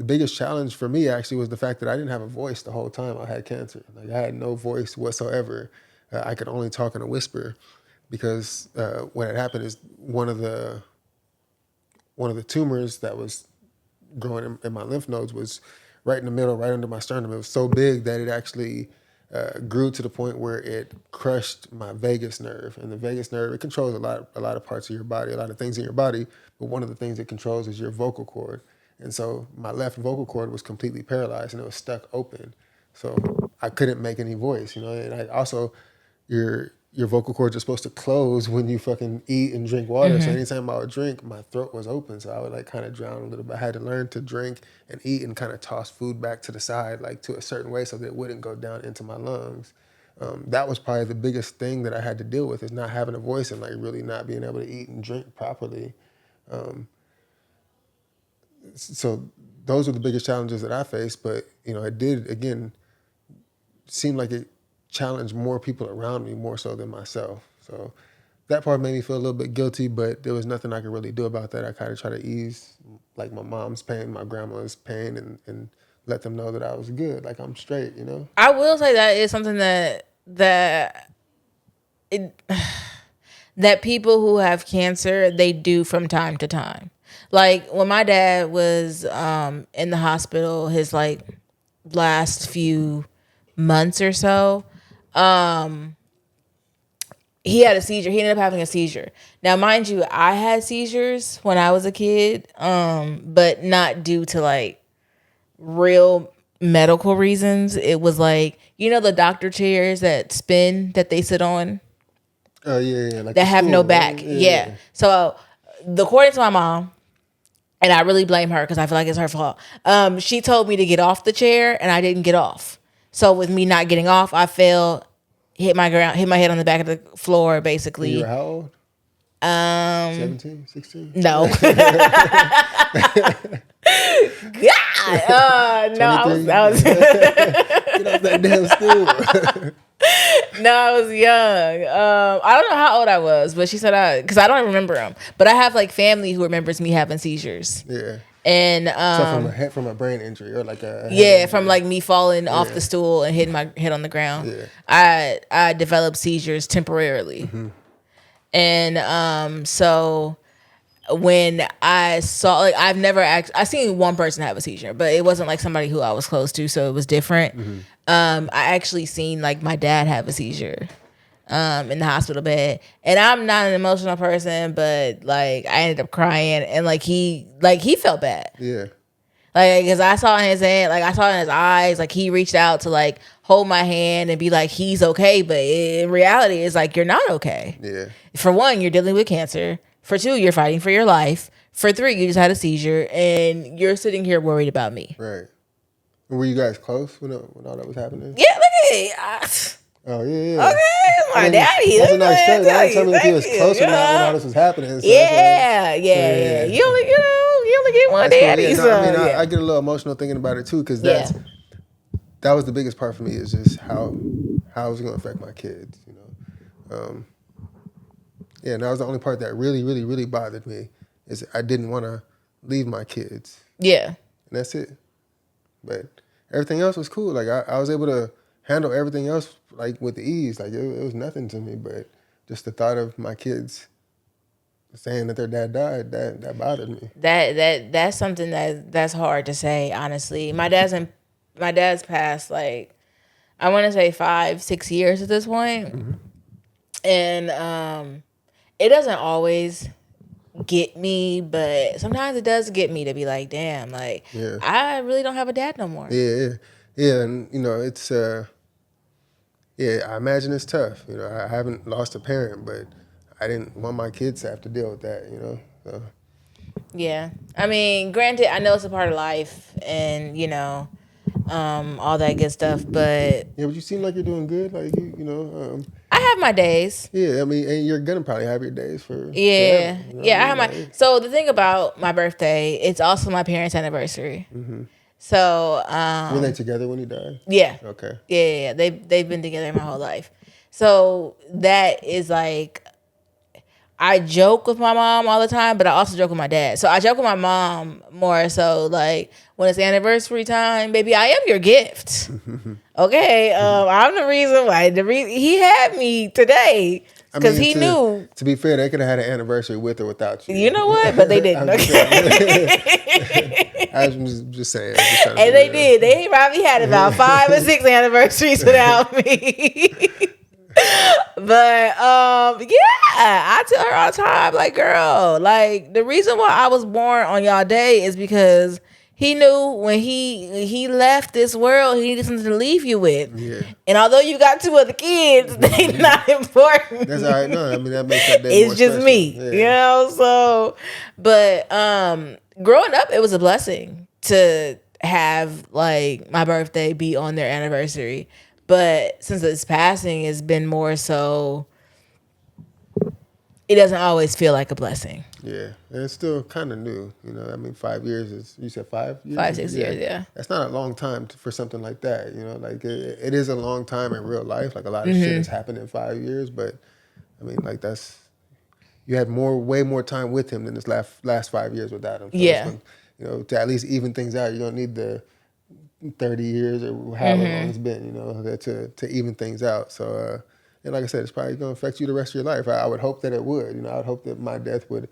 biggest challenge for me actually was the fact that I didn't have a voice the whole time I had cancer. Like I had no voice whatsoever. I could only talk in a whisper because what had happened is one of the tumors that was growing in my lymph nodes was right in the middle, right under my sternum. It was so big that it actually grew to the point where it crushed my vagus nerve. And the vagus nerve, it controls a lot of parts of your body, a lot of things in your body. But one of the things it controls is your vocal cord. And so my left vocal cord was completely paralyzed and it was stuck open. So I couldn't make any voice, And I also, your vocal cords are supposed to close when you fucking eat and drink water. So anytime I would drink, my throat was open. So I would like kind of drown a little bit. I had to learn to drink and eat and kind of toss food back to the side, like to a certain way so that it wouldn't go down into my lungs. That was probably the biggest thing that I had to deal with, is not having a voice and like really not being able to eat and drink properly. So those were the biggest challenges that I faced. But, it did, again, seem like it challenged more people around me more so than myself. So that part made me feel a little bit guilty, but there was nothing I could really do about that. I kind of try to ease like my mom's pain, my grandma's pain, and let them know that I was good, like I'm straight, I will say that is something that people who have cancer, they do from time to time. Like when my dad was in the hospital, his like last few months or so, he had a seizure. He ended up having a seizure. Now, mind you, I had seizures when I was a kid, but not due to like real medical reasons. It was like, the doctor chairs that spin that they sit on. Oh yeah, like that have stool, no right? back. Yeah. So, according to my mom, and I really blame her because I feel like it's her fault. She told me to get off the chair, and I didn't get off. So with me not getting off, I fell, hit my head on the back of the floor, basically. You were how old? 17, 16? No. God, no, I was Get off that damn stool. No, I was young. I don't know how old I was, but she said because I don't remember them. But I have like family who remembers me having seizures. Yeah. And so from a brain injury or like a from like me falling off the stool and hitting my head on the ground. Yeah. I developed seizures temporarily. And so when I saw, like, I seen one person have a seizure, but it wasn't like somebody who I was close to, so it was different. I actually seen like my dad have a seizure in the hospital bed, and I'm not an emotional person, but like I ended up crying, and like he felt bad. Yeah. Like, cause I saw in his hand, like I saw in his eyes, like he reached out to like hold my hand and be like, he's okay. But in reality, it's like, you're not okay. Yeah. For one, you're dealing with cancer. For two, you're fighting for your life. For three, you just had a seizure and you're sitting here worried about me. Right. Were you guys close when all that was happening? Yeah, look at it. Oh, yeah. Okay, my daddy. That's a nice story. Don't tell me if he was close or not when all this was happening. So yeah. You only get one daddy. Cool. Yeah, I get a little emotional thinking about it too, because that was the biggest part for me, is just how it was going to affect my kids. And that was the only part that really, really, really bothered me, is I didn't want to leave my kids. Yeah. And that's it. But everything else was cool. Like I was able to handle everything else like with ease. Like it was nothing to me, but just the thought of my kids saying that their dad died, that bothered me. That's something that's hard to say, honestly. My dad's passed like I want to say 5-6 years at this point. Mm-hmm. And it doesn't always get me, but sometimes it does get me to be like, damn, like Yeah. I really don't have a dad no more. Yeah, and you know, it's I imagine it's tough. You know, I haven't lost a parent, but I didn't want my kids to have to deal with that, you know. So. Yeah. I mean, granted, I know it's a part of life and, all that good stuff, but Yeah, but you seem like you're doing good. Like I have my days. yeah, I mean, and you're gonna probably have your days for Yeah. forever, you know Yeah, I what have I my mean? so the thing about my birthday, it's also my parents' anniversary. Mm-hmm. So, Were they together when he died? yeah. Okay. Yeah. They've been together my whole life. So that is like I joke with my mom all the time, but I also joke with my dad. So I joke with my mom more so like when it's anniversary time, baby, I am your gift. Okay, I'm the reason why he had me today because he knew. To be fair, they could have had an anniversary with or without you. You know what? But they didn't. I was just saying. Just trying to And they did. They probably had about 5 or 6 anniversaries without me. But I tell her all the time, like, girl, like the reason why I was born on y'all day is because he knew when he left this world, he needed something to leave you with. Yeah. And although you got 2 other kids, they not important. That's all right. No, I mean that makes that day it's more just special. me, Yeah. So, but growing up, it was a blessing to have like my birthday be on their anniversary. But since it's passing, it's been more so. It doesn't always feel like a blessing. Yeah, and it's still kind of new. You know, I mean, 5 years is. You said 5 years. 5-6 years, yeah. That's not a long time for something like that. You know, like it is a long time in real life. Like a lot of shit has happened in 5 years, but I mean, like you had way more time with him than this last 5 years without him. So you know, to at least even things out, you don't need the 30 years or however long it's been, you know, to even things out. So, and like I said, it's probably going to affect you the rest of your life. I would hope that it would. You know, I would hope that my death would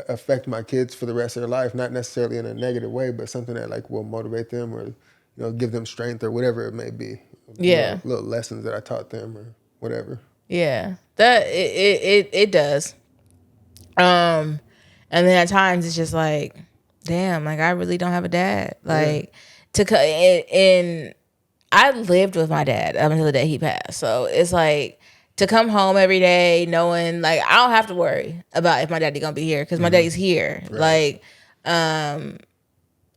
affect my kids for the rest of their life, not necessarily in a negative way, but something that like will motivate them or, you know, give them strength or whatever it may be. Yeah. Little lessons that I taught them or whatever. Yeah, that it does. And then at times it's just like, damn, like I really don't have a dad. Like and I lived with my dad up until the day he passed. So it's like to come home every day knowing like I don't have to worry about if my daddy gonna be here because my daddy's here. Right. Like,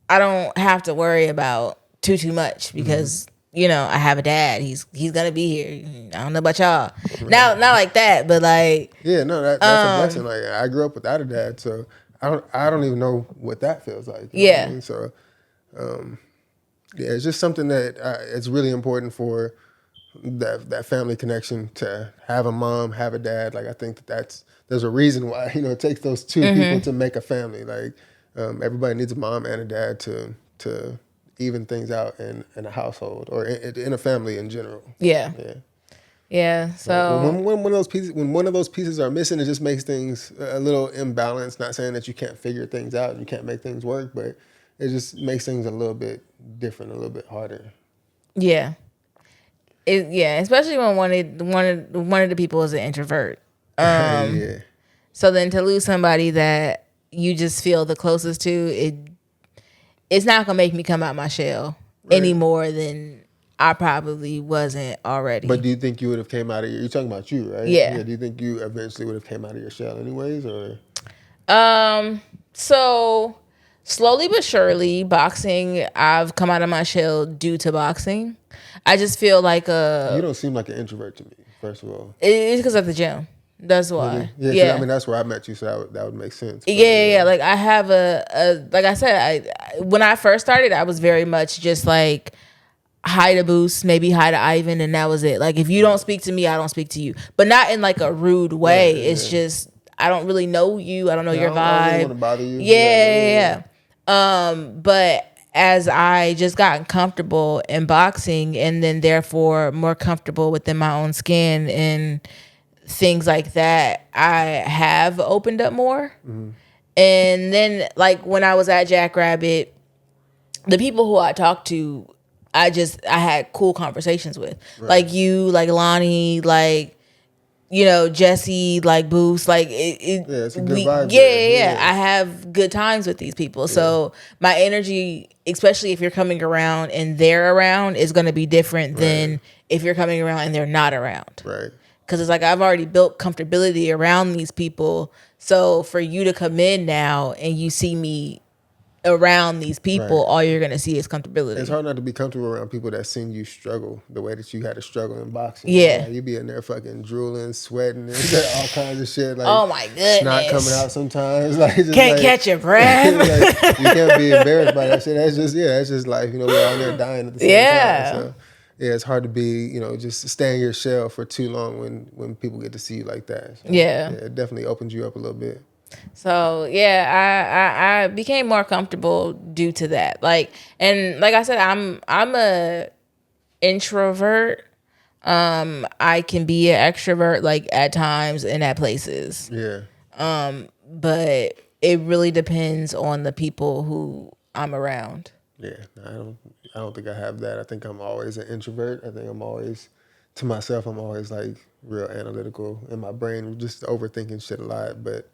I don't have to worry about too much because you know I have a dad. He's gonna be here. I don't know about y'all. Right. Not like that, but like that's a blessing. Like I grew up without a dad, so I don't even know what that feels like. You know what I mean? So. It's just something that it's really important for that family connection to have a mom, have a dad. Like I think there's a reason why it takes those two people to make a family. Like everybody needs a mom and a dad to even things out in a household or in a family in general. Yeah. So when one of those pieces are missing, it just makes things a little imbalanced. Not saying that you can't figure things out and you can't make things work, but it just makes things a little bit different, a little bit harder. Yeah. Especially when one of the people is an introvert. So then to lose somebody that you just feel the closest to, it's not gonna make me come out my shell any more than I probably wasn't already. But do you think you would have came out of you're talking about you, right? Yeah. Do you think you eventually would have came out of your shell anyways, or? So slowly but surely, boxing, I've come out of my shell due to boxing. I just feel like you don't seem like an introvert to me, first of all. It's because at the gym. That's why. Really? Yeah. I mean, that's where I met you, so that would make sense. But, yeah. Like I have like I said, when I first started, I was very much just like hi to Boost, maybe hi to Ivan, and that was it. Like if you don't speak to me, I don't speak to you, but not in like a rude way. It's just I don't really know you. I don't know your vibe. I don't really want to bother you. Yeah. But as I just gotten comfortable in boxing and then therefore more comfortable within my own skin and things like that, I have opened up more. And then like when I was at Jackrabbit, the people who I talked to, I had cool conversations with, like you, like Lonnie, like, you know, Jesse, like Boost, like it's a good vibe. Yeah. I have good times with these people. So my energy, especially if you're coming around and they're around, is going to be different than if you're coming around and they're not around. Right. Because it's like I've already built comfortability around these people. So for you to come in now and you see me around these people, all you're gonna see is comfortability. It's hard not to be comfortable around people that seen you struggle the way that you had to struggle in boxing. Yeah, you be in there fucking drooling, sweating, and all kinds of shit. Like, oh my goodness, snot coming out sometimes. Like, just can't catch your breath. Like, you can't be embarrassed by that shit. That's just life. You know, we're all there dying at the same time. So yeah, it's hard to be, you know, just stay in your shell for too long when people get to see you like that. So, yeah, it definitely opens you up a little bit. So yeah, I became more comfortable due to that. Like, and like I said, I'm a introvert. I can be an extrovert like at times and at places. Yeah. But it really depends on the people who I'm around. Yeah, I don't think I have that. I think I'm always an introvert. I think I'm always to myself. I'm always like real analytical in my brain, just overthinking shit a lot. But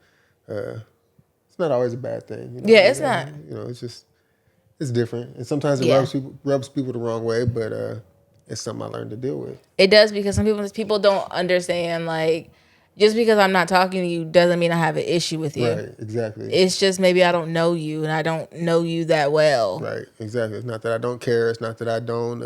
it's not always a bad thing. You know? Yeah, it's not. You know, it's different, and sometimes it rubs people the wrong way. But it's something I learned to deal with. It does, because some people don't understand, like, just because I'm not talking to you doesn't mean I have an issue with you. Right, exactly. It's just maybe I don't know you and I don't know you that well. Right, exactly. It's not that I don't care. It's not that I don't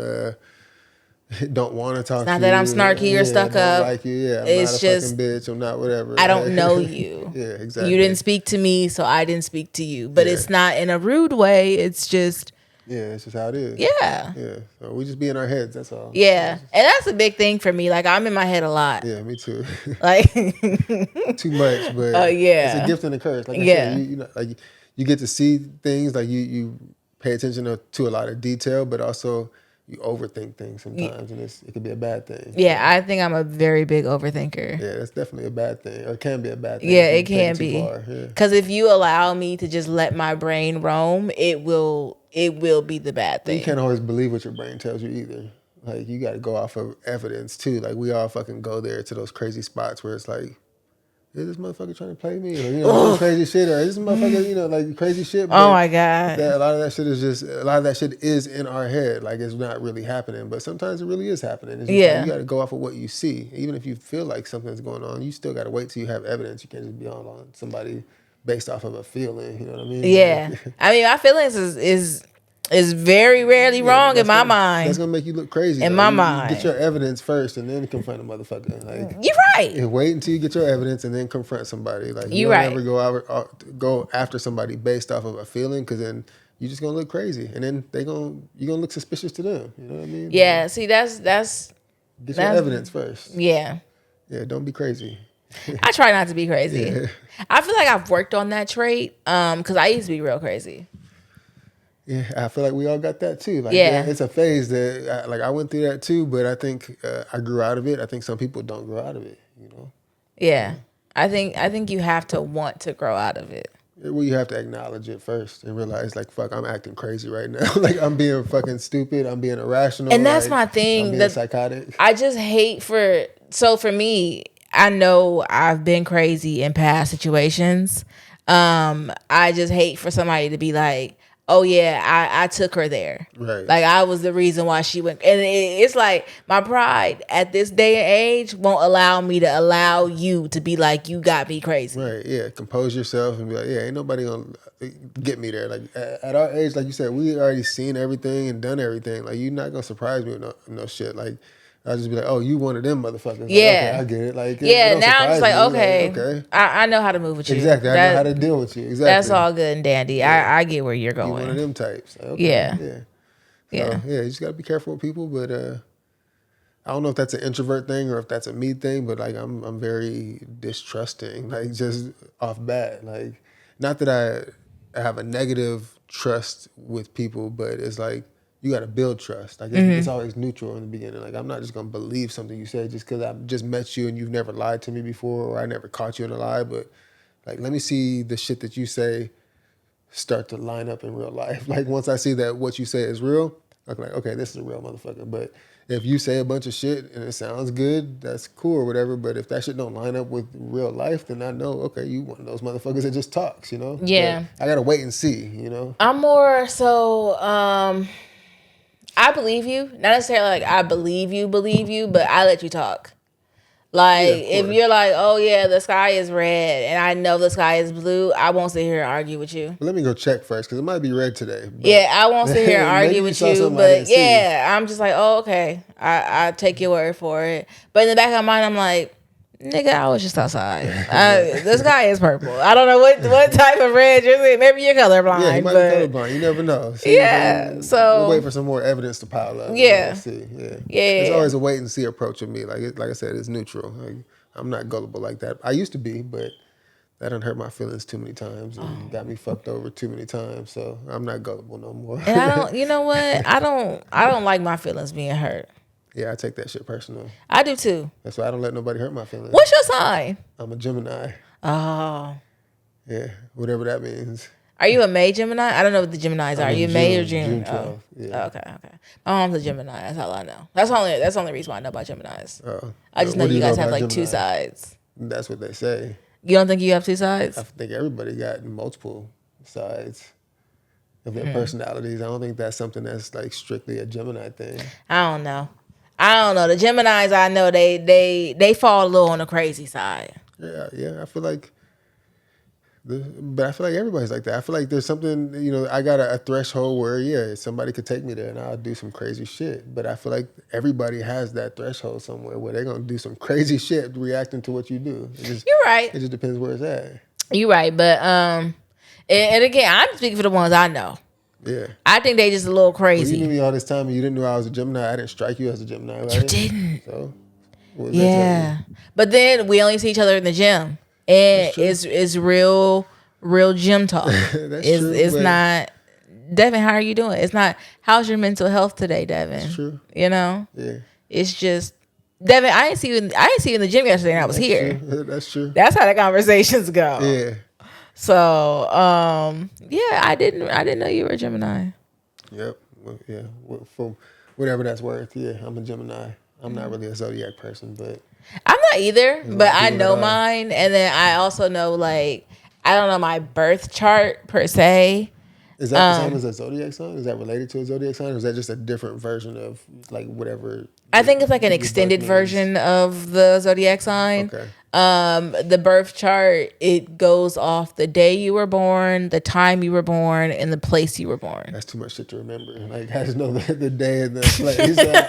want to talk to you. It's not that I'm snarky or stuck up. Like you. Yeah, I'm it's not a just, fucking bitch. I'm not whatever. I don't know you. Yeah, exactly. You didn't speak to me, so I didn't speak to you. But it's not in a rude way. It's just... Yeah, it's just how it is. Yeah. Yeah. So we just be in our heads, that's all. Yeah. And that's a big thing for me. Like, I'm in my head a lot. Yeah, me too. Like... Too much, but yeah. it's a gift and a curse. Like I said, you know, like you get to see things, like you pay attention to a lot of detail, but also you overthink things sometimes, and it could be a bad thing. Yeah, I think I'm a very big overthinker. Yeah, that's definitely a bad thing, or it can be a bad thing. Yeah, it can be. Because if you allow me to just let my brain roam, it will be the bad thing. You can't always believe what your brain tells you either. Like, you got to go off of evidence too. Like, we all fucking go there to those crazy spots where it's like, is this motherfucker trying to play me? Or, you know, some crazy shit. Or is this motherfucker, you know, like crazy shit. Oh my God. A lot of that shit is in our head. Like, it's not really happening. But sometimes it really is happening. It's just like, you got to go off of what you see. Even if you feel like something's going on, you still got to wait till you have evidence. You can't just be on somebody based off of a feeling. You know what I mean? Yeah. I mean, my feelings is very rarely wrong in my mind. That's gonna make you look crazy. In my mind. You get your evidence first and then confront a motherfucker. Like, you're right. And wait until you get your evidence and then confront somebody. Like, you you're don't right. ever go after somebody based off of a feeling, because then you're just gonna look crazy, and then you're gonna look suspicious to them. You know what I mean? Yeah. Like, see, that's get your evidence first. Yeah. Yeah. Don't be crazy. I try not to be crazy. Yeah. I feel like I've worked on that trait because I used to be real crazy. Yeah, I feel like we all got that too. Like, yeah, it's a phase that I went through that too, but I think I grew out of it. I think some people don't grow out of it, you know? Yeah. I think you have to want to grow out of it. Well, you have to acknowledge it first and realize, like, fuck, I'm acting crazy right now. Like, I'm being fucking stupid. I'm being irrational. And that's my thing. I'm being psychotic. I just hate for me, I know I've been crazy in past situations. I just hate for somebody to be like, oh yeah, I took her there. Right. Like, I was the reason why she went. And it's like, my pride at this day and age won't allow me to allow you to be like, you got me crazy. Right, yeah. Compose yourself and be like, yeah, ain't nobody gonna get me there. Like, at our age, like you said, we already seen everything and done everything. Like, you're not gonna surprise me with no shit. Like, I'll just be like, oh, you one of them motherfuckers. Like, yeah. Okay, I get it. Like, yeah, now I'm just like, okay. I know how to move with you. Exactly. I know how to deal with you. Exactly. That's all good and dandy. Yeah. I get where you're going. You're one of them types. Like, okay, yeah. So, yeah, you just got to be careful with people. But I don't know if that's an introvert thing or if that's a me thing, but, like, I'm very distrusting, like, just off bat. Like, not that I have a negative trust with people, but it's like, you got to build trust. Like, it's always neutral in the beginning. Like, I'm not just going to believe something you say just because I've just met you and you've never lied to me before, or I never caught you in a lie. But, like, let me see the shit that you say start to line up in real life. Like, once I see that what you say is real, I'm like, okay, this is a real motherfucker. But if you say a bunch of shit and it sounds good, that's cool or whatever. But if that shit don't line up with real life, then I know, okay, you one of those motherfuckers that just talks, you know? Yeah. But I gotta wait and see, you know? I'm more so, I believe you. Not necessarily like I believe you, but I let you talk. Like, if you're like, oh yeah, the sky is red and I know the sky is blue, I won't sit here and argue with you. Let me go check first because it might be red today. Yeah, I won't sit here and argue with you, but yeah, I'm just like, oh, okay. I take your word for it. But in the back of my mind, I'm like, nigga, I was just outside. The sky is purple. I don't know what type of red you're seeing. Maybe you're colorblind. Yeah, you might be colorblind. You never know. See, yeah, so we'll wait for some more evidence to pile up. Yeah, see. Yeah. It's always a wait and see approach with me. Like I said, it's neutral. Like, I'm not gullible like that. I used to be, but that done hurt my feelings too many times and got me fucked over too many times. So I'm not gullible no more. And I don't. You know what? I don't like my feelings being hurt. Yeah, I take that shit personal. I do too. That's why I don't let nobody hurt my feelings. What's your sign? I'm a Gemini. Oh. Yeah, whatever that means. Are you a May Gemini? I don't know what the Geminis are. Are you May or June? June 12th. Yeah. Okay. My mom's a Gemini. That's all I know. That's the only reason why I know about Geminis. I just know What do you guys have like Gemini? 2 sides. That's what they say. You don't think you have 2 sides? I think everybody got multiple sides of their personalities. I don't think that's something that's like strictly a Gemini thing. I don't know. The Geminis, I know they fall a little on the crazy side. Yeah. I feel like, but I feel like everybody's like that. I feel like there's something, you know, I got a threshold where, somebody could take me there and I'll do some crazy shit. But I feel like everybody has that threshold somewhere where they're going to do some crazy shit reacting to what you do. You're right. It just depends where it's at. You're right. But, and again, I'm speaking for the ones I know. Yeah. I think they just a little crazy. Well, you knew me all this time and you didn't know I was a Gemini. I didn't strike you as a Gemini, right? You didn't. So, yeah. But then we only see each other in the gym. And it's real gym talk. It's not, Devin, how are you doing? It's not, how's your mental health today, Devin? That's true. You know? Yeah. It's just, Devin, I didn't see you in the gym yesterday and I was here. True. That's true. That's how the conversations go. Yeah. So, I didn't know you were a Gemini. Yep. Well, yeah. For whatever that's worth, yeah, I'm a Gemini. I'm not really a zodiac person, but I'm not either, but I know mine. And then I also know, like, I don't know my birth chart per se. Is that the same as a zodiac sign? Is that related to a zodiac sign? Or is that just a different version of, like, whatever? I think it's like an extended version of the zodiac sign. Okay. The birth chart, it goes off the day you were born, the time you were born, and the place you were born. That's too much shit to remember. Like, I just know the day and the place. I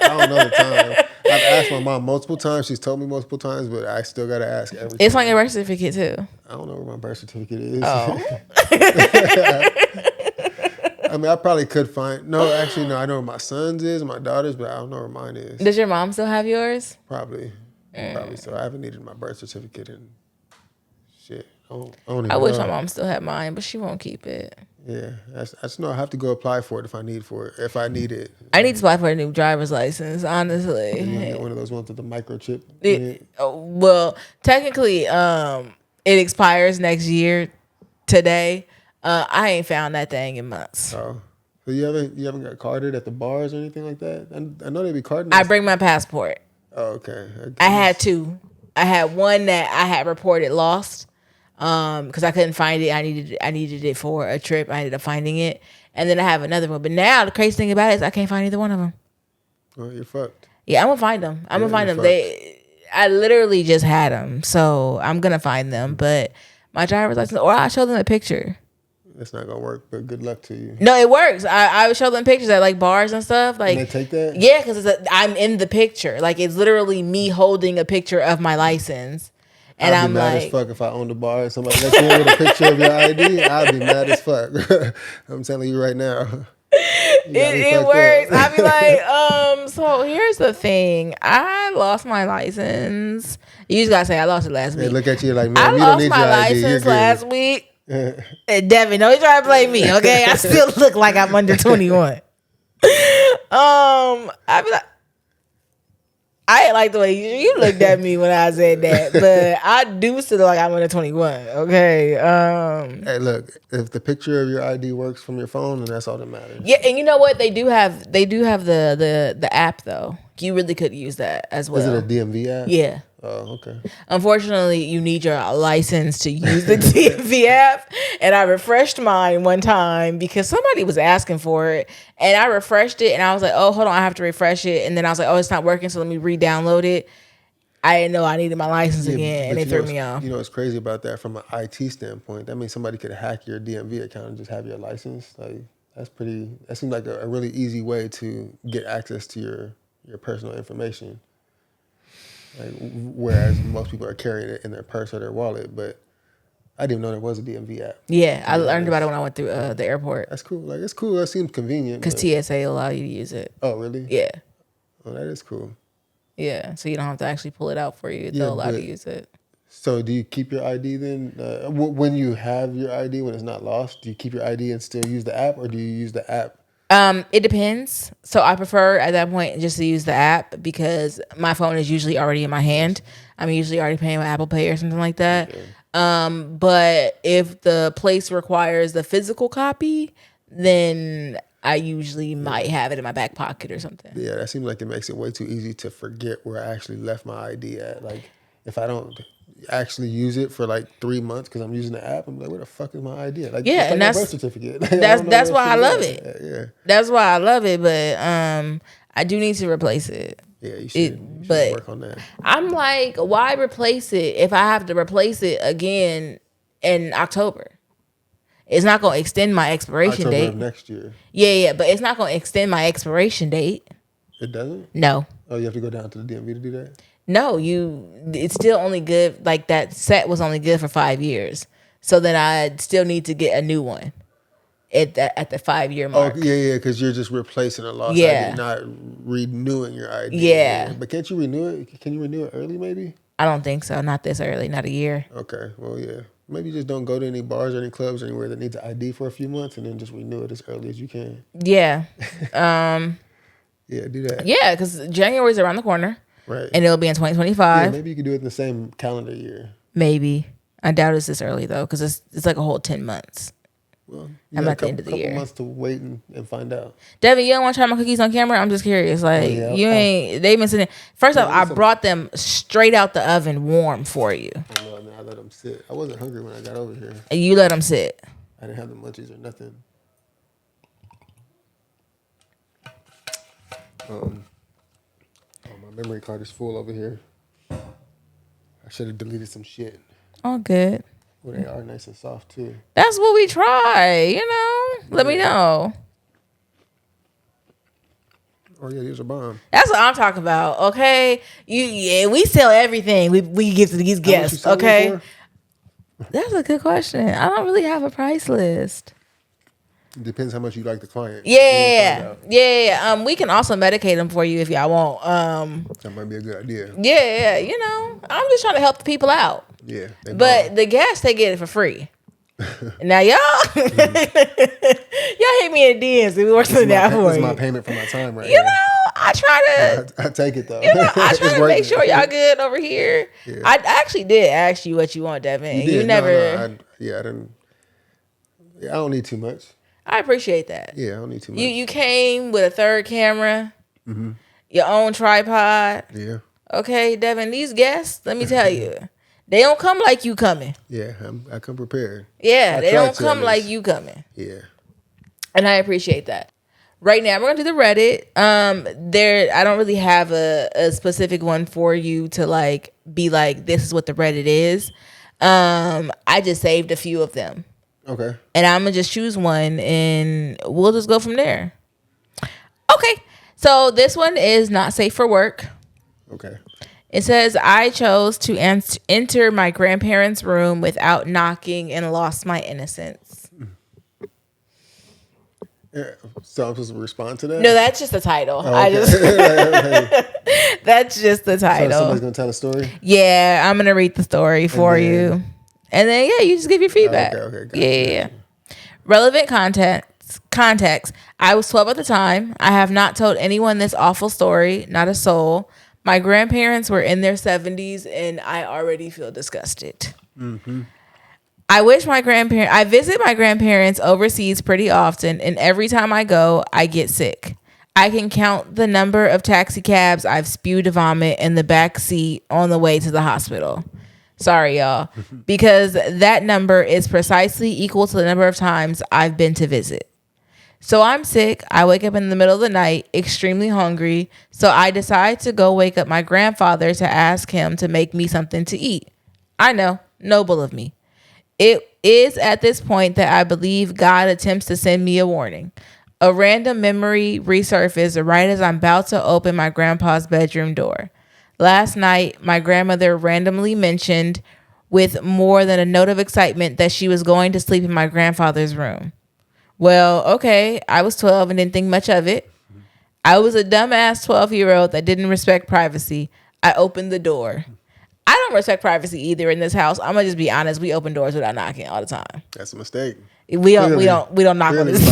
don't know the time. I've asked my mom multiple times. She's told me multiple times, but I still got to ask every time. It's on your birth certificate, too. I don't know where my birth certificate is. Oh. I mean, I probably could find... No, actually, no. I know where my son's is, my daughter's, but I don't know where mine is. Does your mom still have yours? Probably so. I haven't needed my birth certificate in shit. I don't even I wish know. my mom still had mine, but she won't keep it. Yeah, I just know I have to go apply for it if I need it. I need to apply for a new driver's license, honestly. You get one of those ones with the microchip. Well, technically, it expires next year today. I ain't found that thing in months. Oh. So you haven't got carded at the bars or anything like that? I know they be carding. I bring my passport. Oh, okay. I had 2. I had one that I had reported lost because I couldn't find it. I needed it for a trip. I ended up finding it. And then I have another one. But now the crazy thing about it is I can't find either one of them. Oh, you're fucked. Yeah, I'm going to find them. I'm going to find them. I literally just had them. So I'm going to find them. But my driver's license, or I'll show them a picture. It's not gonna work, but good luck to you. No, it works. I would show them pictures at like bars and stuff. Like, and they take that? Yeah, because I'm in the picture. Like, it's literally me holding a picture of my license, and I'd be mad as fuck if I owned a bar and somebody let you in with a picture of your ID. I'd be mad as fuck. I'm telling you right now. It works. I'd be like, so here's the thing. I lost my license. You just gotta say I lost it last week. They look at you like, I man, you don't need your ID. lost my license last week. Devin, don't you try to blame me, okay? I still look like I'm under 21. I'd be like, I like the way you looked at me when I said that, but I do still look like I'm under 21. Okay. Hey, look, if the picture of your ID works from your phone, then that's all that matters. Yeah, and you know what? They do have the app though. You really could use that as well. Is it a DMV app? Yeah. Oh, okay. Unfortunately, you need your license to use the DMV app. And I refreshed mine one time because somebody was asking for it. And I refreshed it and I was like, oh, hold on, I have to refresh it. And then I was like, oh, it's not working, so let me re-download it. I didn't know I needed my license again, and they threw me off. You know what's crazy about that from an IT standpoint? That means somebody could hack your DMV account and just have your license. Like that seems like a really easy way to get access to your personal information. Like, whereas most people are carrying it in their purse or their wallet, but I didn't even know there was a DMV app. Yeah, I learned about it when I went through the airport. That's cool. Like, it's cool. That seems convenient. Because TSA allow you to use it. Oh, really? Yeah. Oh, that is cool. Yeah, so you don't have to actually pull it out for you. They'll allow you to use it. So do you keep your ID then? When you have your ID, when it's not lost, do you keep your ID and still use the app, or do you use the app? It depends. So I prefer at that point just to use the app because my phone is usually already in my hand. I'm usually already paying with Apple Pay or something like that. Okay. But if the place requires the physical copy, then I usually might have it in my back pocket or something. Yeah, that seems like it makes it way too easy to forget where I actually left my ID at. Like, if I don't actually use it for like 3 months because I'm using the app, I'm like, where the fuck is my ID? Like, yeah, and that's my birth certificate. that's why I love it. Yeah, that's why I love it. But I do need to replace it. Yeah, you should work on that. I'm like, why replace it if I have to replace it again in October? It's not going to extend my expiration date. Of next year. Yeah, but it's not going to extend my expiration date. It doesn't? No. Oh, you have to go down to the DMV to do that? No, it's still only good, like that set was only good for 5 years. So then I still need to get a new one at the 5-year mark. Oh, yeah, because you're just replacing a lost ID, not renewing your ID. Yeah. But can't you renew it? Can you renew it early maybe? I don't think so. Not this early, not a year. Okay, well, yeah. Maybe just don't go to any bars or any clubs or anywhere that needs an ID for a few months and then just renew it as early as you can. Yeah. Yeah, do that. Yeah, because January is around the corner. Right. And it'll be in 2025. Yeah, maybe you could do it in the same calendar year. Maybe. I doubt it's this early, though, because it's like a whole 10 months. Well, I'm at the end of the year. Couple months to wait and find out. Devin, you don't want to try my cookies on camera? I'm just curious. Like, they've been sitting. First off, I brought them straight out the oven warm for you. I know, I let them sit. I wasn't hungry when I got over here. And you let them sit. I didn't have the munchies or nothing. My memory card is full over here. I should have deleted some shit. All good. Well, they are nice and soft too. That's what we try, Let me know. Oh yeah, these are bomb. That's what I'm talking about. Okay, we sell everything. We give to these guests. Okay, that's a good question. I don't really have a price list. It depends how much you like the client. Yeah. We can also medicate them for you if y'all want. That might be a good idea. Yeah. I'm just trying to help the people out. Yeah. But the guests, they get it for free. Now y'all hit me in DMs. We work something out for you. This is my payment for my time right here. I try to. I take it though. I try to make sure y'all good over here. Yeah. I actually did ask you what you want, Devin. You never. I didn't. I don't need too much. I appreciate that. Yeah, I don't need too much. You came with a third camera, your own tripod. Yeah. Okay, Devin, these guests, let me tell you, they don't come like you coming. Yeah, I come prepared. Yeah, they don't come like you coming. Yeah. And I appreciate that. Right now, we're going to do the Reddit. I don't really have a specific one for you to be like, this is what the Reddit is. I just saved a few of them. Okay. And I'm going to just choose one and we'll just go from there. Okay. So this one is not safe for work. Okay. It says, I chose to enter my grandparents' room without knocking and lost my innocence. Yeah, so I'm supposed to respond to that? No, that's just the title. Oh, okay. That's just the title. So somebody's going to tell a story? Yeah, I'm going to read the story for you. And then, you just give your feedback. Okay. Yeah. Relevant context. I was 12 at the time. I have not told anyone this awful story, not a soul. My grandparents were in their 70s, and I already feel disgusted. Mm-hmm. I visit my grandparents overseas pretty often, and every time I go, I get sick. I can count the number of taxi cabs I've spewed vomit in the back seat on the way to the hospital. Sorry, y'all, because that number is precisely equal to the number of times I've been to visit. So I'm sick. I wake up in the middle of the night, extremely hungry. So I decide to go wake up my grandfather to ask him to make me something to eat. I know, noble of me. It is at this point that I believe God attempts to send me a warning. A random memory resurfaced right as I'm about to open my grandpa's bedroom door. Last night, my grandmother randomly mentioned with more than a note of excitement that she was going to sleep in my grandfather's room. Well, okay, I was 12 and didn't think much of it. I was a dumbass 12-year-old that didn't respect privacy. I opened the door. I don't respect privacy either in this house. I'm gonna just be honest. We open doors without knocking all the time. That's a mistake. We don't knock on this.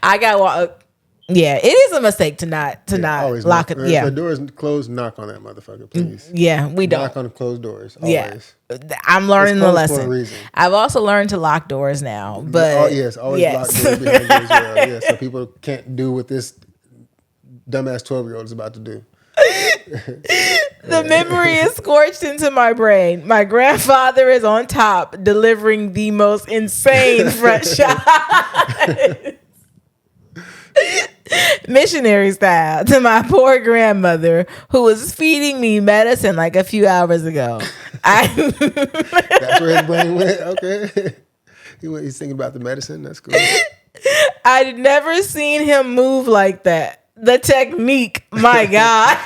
I got yeah, it is a mistake to not lock it. Yeah, if the door is closed, knock on that motherfucker, please. Yeah, we don't knock on the closed doors. Always. Yeah, I'm learning the lesson. For a reason. I've also learned to lock doors now. But always lock doors behind you as well. Yeah, so people can't do what this dumbass 12-year-old is about to do. The memory is scorched into my brain. My grandfather is on top, delivering the most insane front shot. Missionary style to my poor grandmother who was feeding me medicine like a few hours ago. That's where his brain went. Okay. He's thinking about the medicine. That's cool. I'd never seen him move like that. The technique, my God.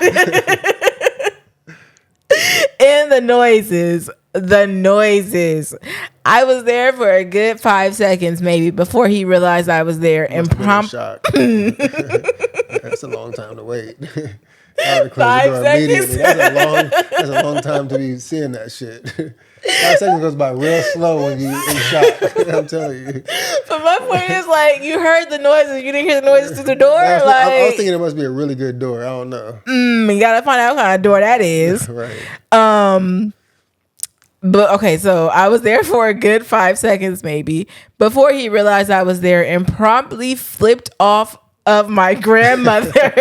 And the noises. I was there for a good 5 seconds maybe before he realized I was there. Impromptu. That's a long time to wait. 5 seconds. That's a long time to be seeing that shit. 5 seconds goes by real slow when you're in shock. I'm telling you. But my point is, like, you heard the noises. You didn't hear the noises through the door? I was thinking it must be a really good door. I don't know. You gotta find out what kind of door that is. Right. But okay, so I was there for a good 5 seconds maybe before he realized I was there and promptly flipped off of my grandmother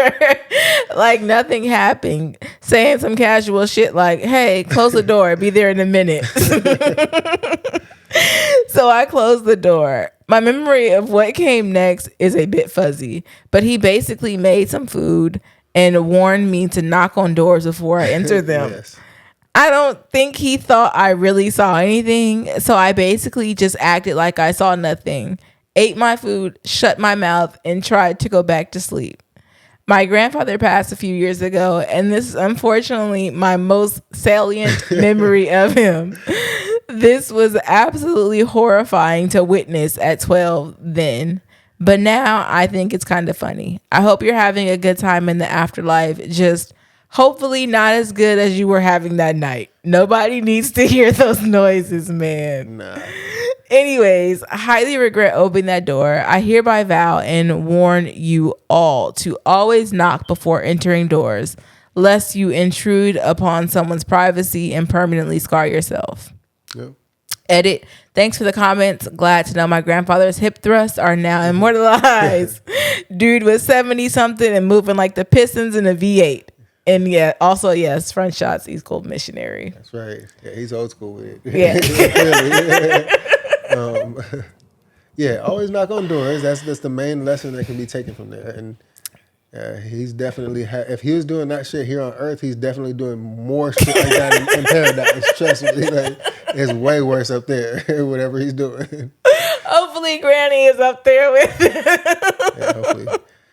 like nothing happened, saying some casual shit like, hey, close the door, be there in a minute. So I closed the door. My memory of what came next is a bit fuzzy, but he basically made some food and warned me to knock on doors before I enter them. Yes. I don't think he thought I really saw anything, so I basically just acted like I saw nothing, ate my food, shut my mouth, and tried to go back to sleep. My grandfather passed a few years ago, and this is unfortunately my most salient memory of him. This was absolutely horrifying to witness at 12 then, but now I think it's kind of funny. I hope you're having a good time in the afterlife, just hopefully not as good as you were having that night. Nobody needs to hear those noises, man. Nah. Anyways, I highly regret opening that door. I hereby vow and warn you all to always knock before entering doors, lest you intrude upon someone's privacy and permanently scar yourself. Yep. Edit. Thanks for the comments. Glad to know my grandfather's hip thrusts are now immortalized. Dude was 70-something and moving like the Pistons in a V8. And yeah, also, yes, front shots, East Coast missionary. That's right. Yeah, he's old school with it. Yeah. Yeah, always knock on doors. That's the main lesson that can be taken from there. And he's definitely, if he was doing that shit here on Earth, he's definitely doing more shit like that in paradise. Trust me. Like, it's way worse up there, whatever he's doing. Hopefully Granny is up there with him. Yeah, hopefully.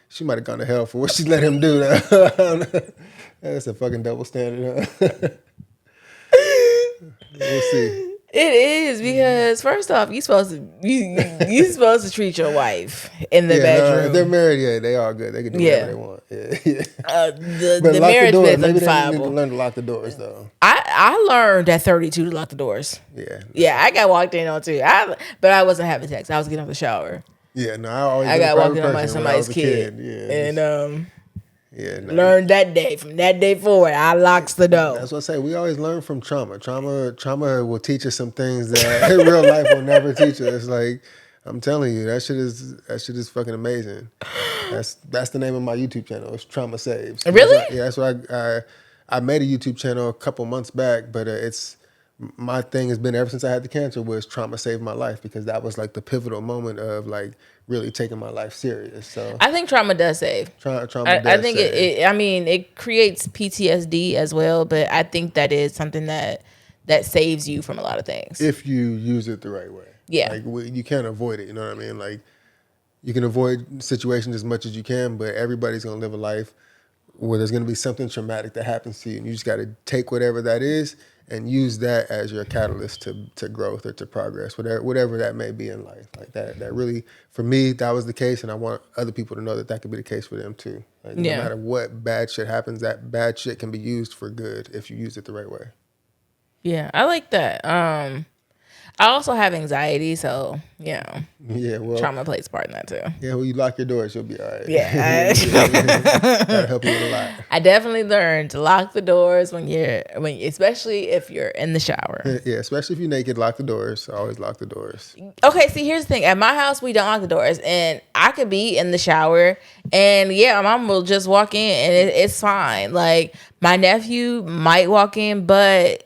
She might have gone to hell for what she let him do. That's a fucking double standard. Huh? We'll see. It is, because first off, you supposed to treat your wife in the bedroom. No, if they're married, yeah, they are good. They can do whatever they want. Yeah. The marriage bed maybe is they need to learn to lock the doors though. I learned at 32 to lock the doors. Yeah, I got walked in on too. But I wasn't having sex. I was getting out the shower. Yeah, no, I got walked in on by somebody's kid. Yeah, and Yeah, Learned that day. From that day forward, I locks the door. That's what I say. We always learn from trauma. Trauma will teach us some things that real life will never teach us. Like, I'm telling you, that shit is fucking amazing. That's the name of my YouTube channel. It's Trauma Saves. Really? That's why I made a YouTube channel a couple months back, but it's my thing has been ever since I had the cancer was trauma saved my life, because that was like the pivotal moment of like really taking my life serious. So I think trauma does save. Trauma I does think save. I mean, it creates PTSD as well, but I think that is something that saves you from a lot of things. If you use it the right way. Yeah. Like you can't avoid it. You know what I mean? Like you can avoid situations as much as you can, but everybody's going to live a life where there's going to be something traumatic that happens to you. And you just got to take whatever that is and use that as your catalyst to growth or to progress, whatever that may be in life. Like that really, for me, that was the case. And I want other people to know that could be the case for them too. Like, no matter what bad shit happens, that bad shit can be used for good if you use it the right way. Yeah, I like that. I also have anxiety, so Yeah, well, trauma plays part in that too. Yeah, well, you lock your doors, you'll be all right. Yeah, that'll help you with a lot. I definitely learned to lock the doors especially if you're in the shower. Yeah, especially if you're naked, lock the doors. Always lock the doors. Okay, see, here's the thing. At my house, we don't lock the doors, and I could be in the shower, and my mom will just walk in, and it's fine. Like my nephew might walk in, but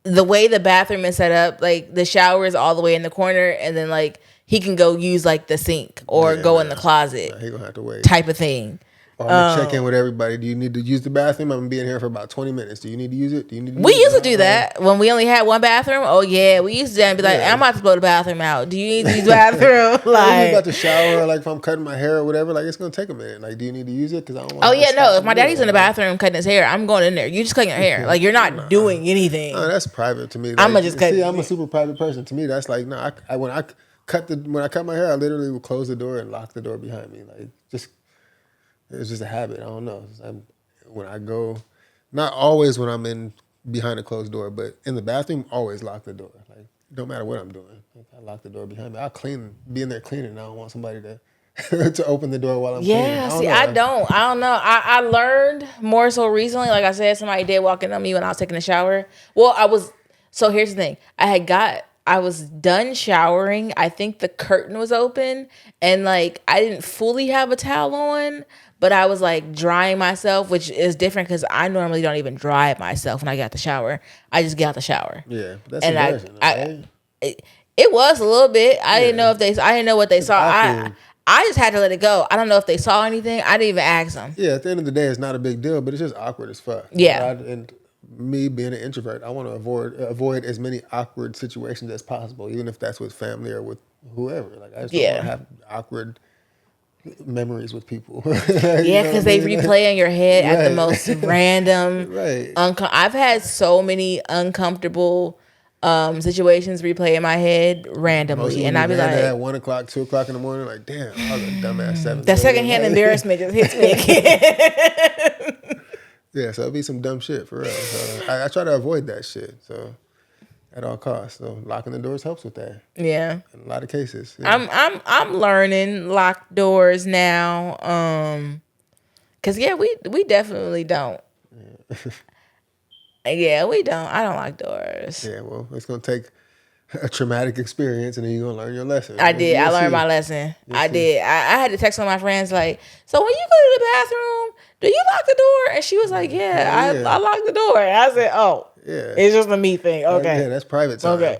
the way the bathroom is set up, like the shower is all the way in the corner, and then like he can go use like the sink or go in the closet. He gonna have to wait. Type of thing. Or I'm gonna check in with everybody. Do you need to use the bathroom? I'm gonna be in here for about 20 minutes. Do you need to use it? We used to do that when we only had one bathroom. Oh yeah, we used to be like, I'm about to blow the bathroom out. Do you need to use the bathroom? Like, I'm about to shower, like if I'm cutting my hair or whatever, like it's gonna take a minute. Like, do you need to use it? Because I don't want. Oh yeah, no. If my daddy's in the bathroom cutting his hair, I'm going in there. You just cutting your hair. Like you're not doing anything. No, that's private to me. Like, I'm just cut. See, I'm a super private person. To me, that's like no. When I cut my hair, I literally will close the door and lock the door behind me. Like just. It's just a habit. I don't know. When I go, not always when I'm in behind a closed door, but in the bathroom, always lock the door. Like, don't matter what I'm doing. Like, I lock the door behind me. I'll be in there cleaning. I don't want somebody to to open the door while I'm cleaning. I don't know. I learned more so recently. Like I said, somebody did walk in on me when I was taking a shower. Well, so here's the thing. I was done showering. I think the curtain was open and like I didn't fully have a towel on, but I was like drying myself, which is different because I normally don't even dry myself when I get out the shower. I just get out the shower. Yeah, but that's embarrassing. It was a little bit. I didn't know what they saw. I just had to let it go. I don't know if they saw anything. I didn't even ask them. Yeah, at the end of the day, it's not a big deal, but it's just awkward as fuck. Yeah. And me being an introvert, I want to avoid as many awkward situations as possible, even if that's with family or with whoever. Like I just don't want to have awkward memories with people. Yeah, because they replay in your head at the most random. Right. I've had so many uncomfortable situations replay in my head randomly, and I'd be like, at 1 o'clock, 2 o'clock in the morning, like, damn, I was a dumbass 7. That secondhand embarrassment just hits me again. Yeah, so it'll be some dumb shit for real. So I try to avoid that shit. So at all costs. So locking the doors helps with that. Yeah. In a lot of cases. Yeah. I'm learning locked doors now. Cause we definitely don't. Yeah, we don't. I don't lock doors. Yeah, well, it's gonna take a traumatic experience, and then you're gonna learn your lesson. I did. I learned my lesson. I did. I had to text one of my friends like, so when you go to the bathroom, do you lock the door? And she was like, I locked the door. And I said, oh, yeah, it's just a me thing. Okay, yeah, that's private time. Okay,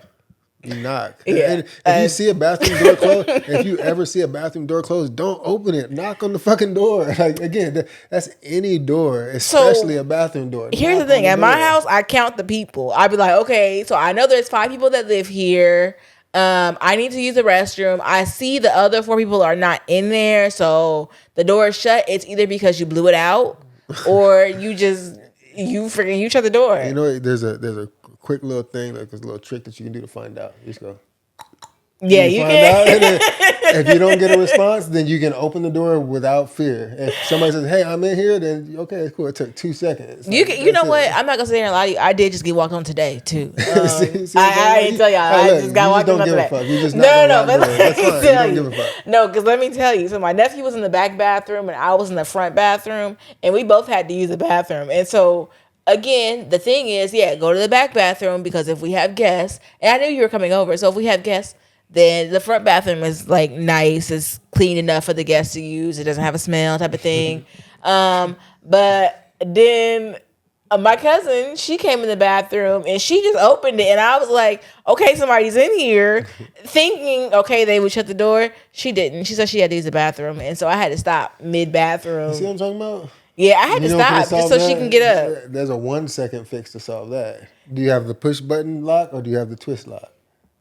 you knock. Yeah. And if you see a bathroom door closed, if you ever see a bathroom door closed, don't open it. Knock on the fucking door. Like again, that's any door, especially a bathroom door. Here's the thing: at my house, I count the people. I'd be like, okay, so I know there's 5 people that live here. I need to use the restroom. I see the other 4 people are not in there, so the door is shut. It's either because you blew it out, or you shut the door. You know, there's a quick little thing, like this little trick that you can do to find out. You just go. Yeah, you can. If you don't get a response, then you can open the door without fear. If somebody says, "Hey, I'm in here," then okay, cool. It took 2 seconds. You know what? I'm not gonna sit here and lie to you. I did just get walked on today too. I ain't tell y'all. Hey, I just got walked on today. You just no. But That's fine. You don't give a fuck. No, because let me tell you. So my nephew was in the back bathroom and I was in the front bathroom, and we both had to use the bathroom. And so again, the thing is, go to the back bathroom because if we have guests, and I knew you were coming over, so if we have guests, then the front bathroom is like nice, it's clean enough for the guests to use. It doesn't have a smell, type of thing. But then my cousin, she came in the bathroom and she just opened it, and I was like, okay, somebody's in here, thinking, okay, they would shut the door. She didn't. She said she had to use the bathroom, and so I had to stop mid bathroom. You see what I'm talking about? Yeah, I had to stop just so she can get up. There's a 1 second fix to solve that. Do you have the push button lock or do you have the twist lock?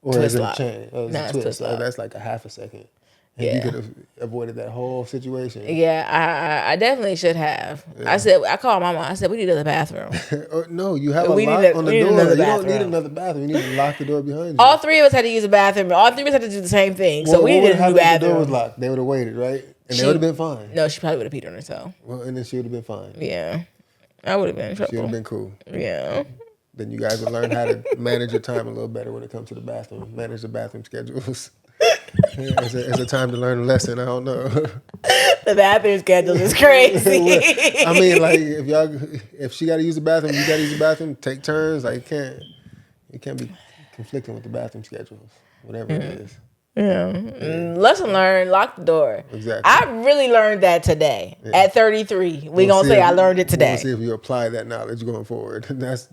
Or twist is it lock. a chain? Oh, it's a twist. That's like a half a second. And you could have avoided that whole situation. Yeah, I definitely should have. Yeah. I called Mama. I said, we need another bathroom. No, you have a lock on the door. You don't need another bathroom. You need to lock the door behind you. All three of us had to use a bathroom. All three of us had to do the same thing. So we needed a new bathroom. The door was locked. They would have waited, right? And they would have been fine. No, she probably would have peed on herself. Well, and then she would have been fine. Yeah. I would have been in trouble. She would have been cool. Yeah. Then you guys would learn how to manage your time a little better when it comes to the bathroom. Manage the bathroom schedules. It's a time to learn a lesson. I don't know. The bathroom schedule is crazy. I mean, like if she got to use the bathroom, you got to use the bathroom. Take turns. Like it can't be conflicting with the bathroom schedules. Whatever it is. Yeah. Lesson learned, lock the door. Exactly. I really learned that today. Yeah. At 33. We're going to say I learned it today. We'll see if you apply that knowledge going forward. That's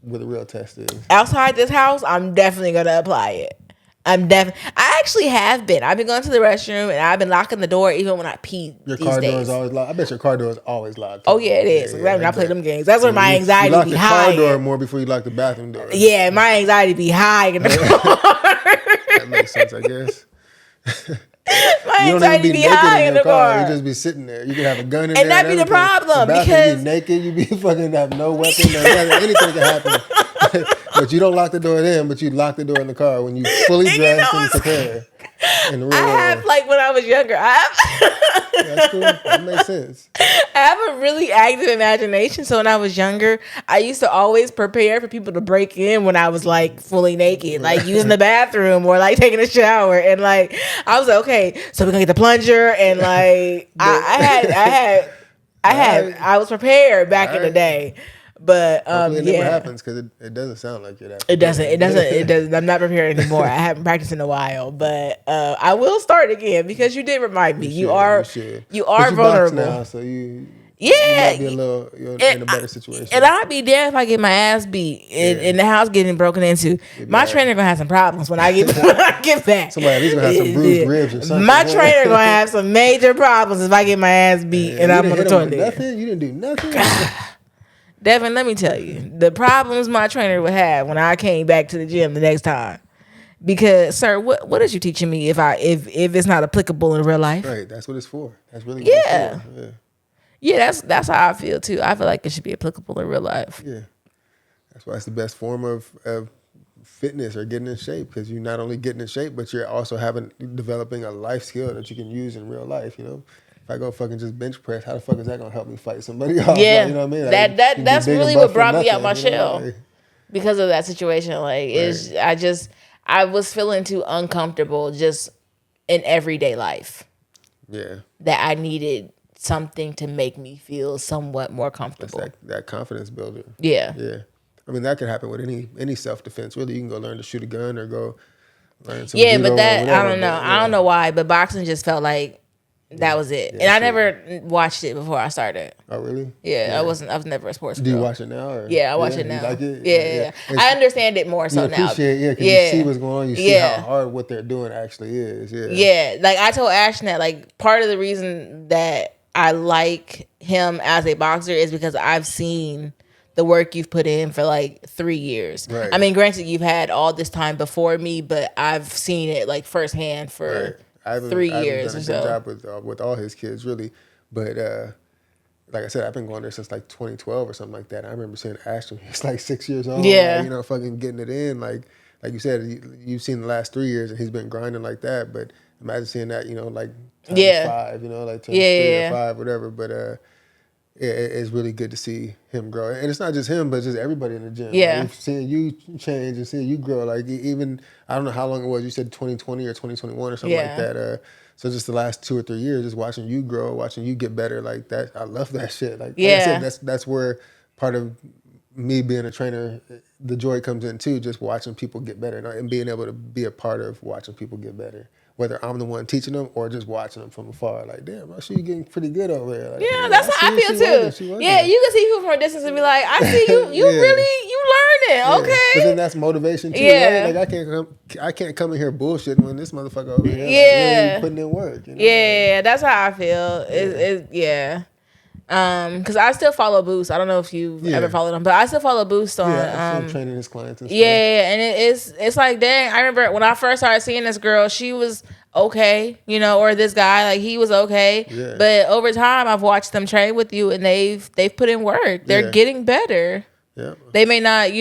where the real test is. Outside this house, I'm definitely going to apply it. I actually have been. I've been going to the restroom and I've been locking the door even when I pee. Your car door is always locked. I bet your car door is always locked. Oh yeah, it is. When I play them games, that's where my anxiety be high. You lock the car door more before you lock the bathroom door. Yeah, my anxiety be high in the car. That makes sense, I guess. My anxiety be high in the car. You just be sitting there. You can have a gun in and there. And that be the problem because you be naked. You be fucking have no weapon. Anything can happen. But you don't lock the door then, but you lock the door in the car when you fully dressed and prepared. I have, like, when I was younger, That's cool. That makes sense. I have a really active imagination. So when I was younger, I used to always prepare for people to break in when I was, like, fully naked, like using the bathroom or, like, taking a shower. And, like, I was like, okay, so we're going to get the plunger. And, like, I was prepared back in the day. But it never happens because it doesn't sound like it. It doesn't. I'm not prepared anymore. I haven't practiced in a while, but I will start again because you did remind me. You are vulnerable now, so you might be you're in a better situation. And I'd be damned if I get my ass beat in the house getting broken into. My trainer gonna have some problems when I get back. Somebody at least gonna have some bruised ribs or something. My trainer gonna have some major problems if I get my ass beat and I'm on the toilet. Nothing. You didn't do nothing. Devin, let me tell you, the problems my trainer would have when I came back to the gym the next time. Because, sir, what is you teaching me if it's not applicable in real life? Right, that's what it's for. That's really what it's for. Yeah, that's how I feel too. I feel like it should be applicable in real life. Yeah, that's why it's the best form of fitness or getting in shape, because you're not only getting in shape, but you're also developing a life skill that you can use in real life. You know. If I go fucking just bench press, how the fuck is that gonna help me fight somebody else? Yeah, like, you know what I mean? Like, that's really what brought me out my shell, like, because of that situation. Like, I was feeling too uncomfortable just in everyday life. Yeah, that I needed something to make me feel somewhat more comfortable. That's that confidence builder. Yeah. I mean, that could happen with any self defense. Really, you can go learn to shoot a gun or go learn some. Yeah, but that I don't know. I don't know why, but boxing just felt like. That was it. And I never watched it before I started. Oh, really? Yeah. I was never a sports girl. Do you watch it now? Or? Yeah, I watch it now. You like it? Yeah. I understand it more so now. Because you see what's going on. You see how hard what they're doing actually is. Yeah. Yeah. Like, I told Ashton that, like, part of the reason that I like him as a boxer is because I've seen the work you've put in for, like, 3 years. Right. I mean, granted, you've had all this time before me, but I've seen it, like, firsthand for... Right. I haven't 3 years done a good job with all his kids, really. But like I said, I've been going there since like 2012 or something like that. I remember seeing Ashton. He's like 6 years old. Yeah. Like, fucking getting it in. Like like you said, you've seen the last 3 years and he's been grinding like that. But imagine seeing that, like times 5, like times 3 or 5, whatever. But it's really good to see him grow, and it's not just him, but just everybody in the gym. Yeah, like, seeing you change and seeing you grow. Like even I don't know how long it was. You said 2020 or 2021 or something like that. So just the last 2 or 3 years, just watching you grow, watching you get better, like that. I love that shit. Like I said, that's where part of me being a trainer, the joy comes in too. Just watching people get better and being able to be a part of watching people get better. Whether I'm the one teaching them or just watching them from afar, like, damn, bro, she's getting pretty good over there. Like, that's how I feel too. Yeah, you can see people from a distance and be like, I see you, you really, you learning, okay. But then that's motivation too. Right? Like I can't come in here bullshitting when this motherfucker over here like, really putting in work. That's how I feel. Because I still follow Boost. I don't know if you've ever followed him, but I still follow Boost on. I'm training his clients and stuff. Yeah, and it's like, dang, I remember when I first started seeing this girl, she was okay, or this guy, like he was okay. Yeah. But over time, I've watched them train with you, and they've put in work. They're getting better. Yeah. They may not,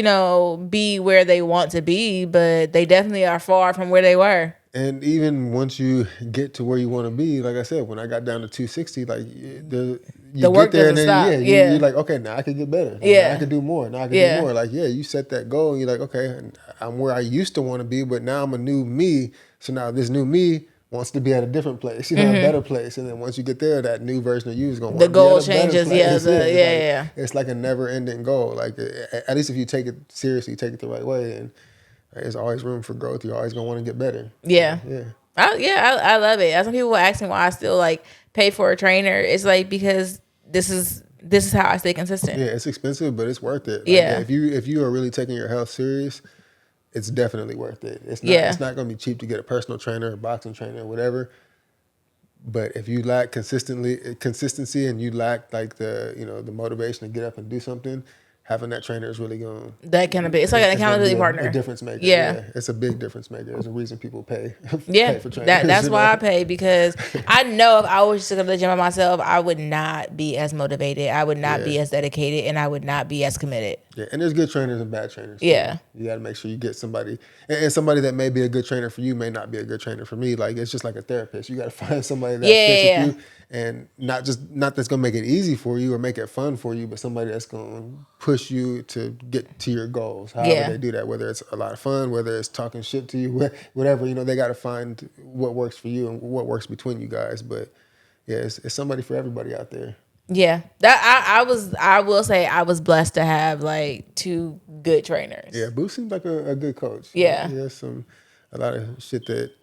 be where they want to be, but they definitely are far from where they were. And even once you get to where you want to be, like I said, when I got down to 260, like the work doesn't stop. You're like, okay, now I can get better. Like, now I can do more. Now I can do more. Like, you set that goal, and you're like, okay, I'm where I used to want to be, but now I'm a new me. So now this new me wants to be at a different place, a better place. And then once you get there, that new version of you is going to want to be at a better place. The goal changes, It's like a never-ending goal. Like, at least if you take it seriously, take it the right way, and there's always room for growth. You're always going to want to get better. Yeah. I love it. Some people ask me why I still like pay for a trainer. It's like, because this is how I stay consistent. Yeah, it's expensive, but it's worth it. Like, if you are really taking your health serious, it's definitely worth it. It's not going to be cheap to get a personal trainer, a boxing trainer, whatever. But if you lack consistency and you lack like the motivation to get up and do something, having that trainer is really going. That kind of big. It's like an accountability partner. A difference maker. Yeah, it's a big difference maker. There's a reason people pay. Pay for trainers. That's why I pay, because I know if I was just to go to the gym by myself, I would not be as motivated. I would not be as dedicated, and I would not be as committed. Yeah, and there's good trainers and bad trainers. Yeah, you got to make sure you get somebody, and somebody that may be a good trainer for you may not be a good trainer for me. Like, it's just like a therapist. You got to find somebody that fits with you. And not that's gonna make it easy for you or make it fun for you, but somebody that's gonna push you to get to your goals. However they do that, whether it's a lot of fun, whether it's talking shit to you, whatever, they got to find what works for you and what works between you guys. But yeah, it's somebody for everybody out there. Yeah, that I will say I was blessed to have like 2 good trainers. Yeah, Boo seems like a good coach. Yeah, he has a lot of shit that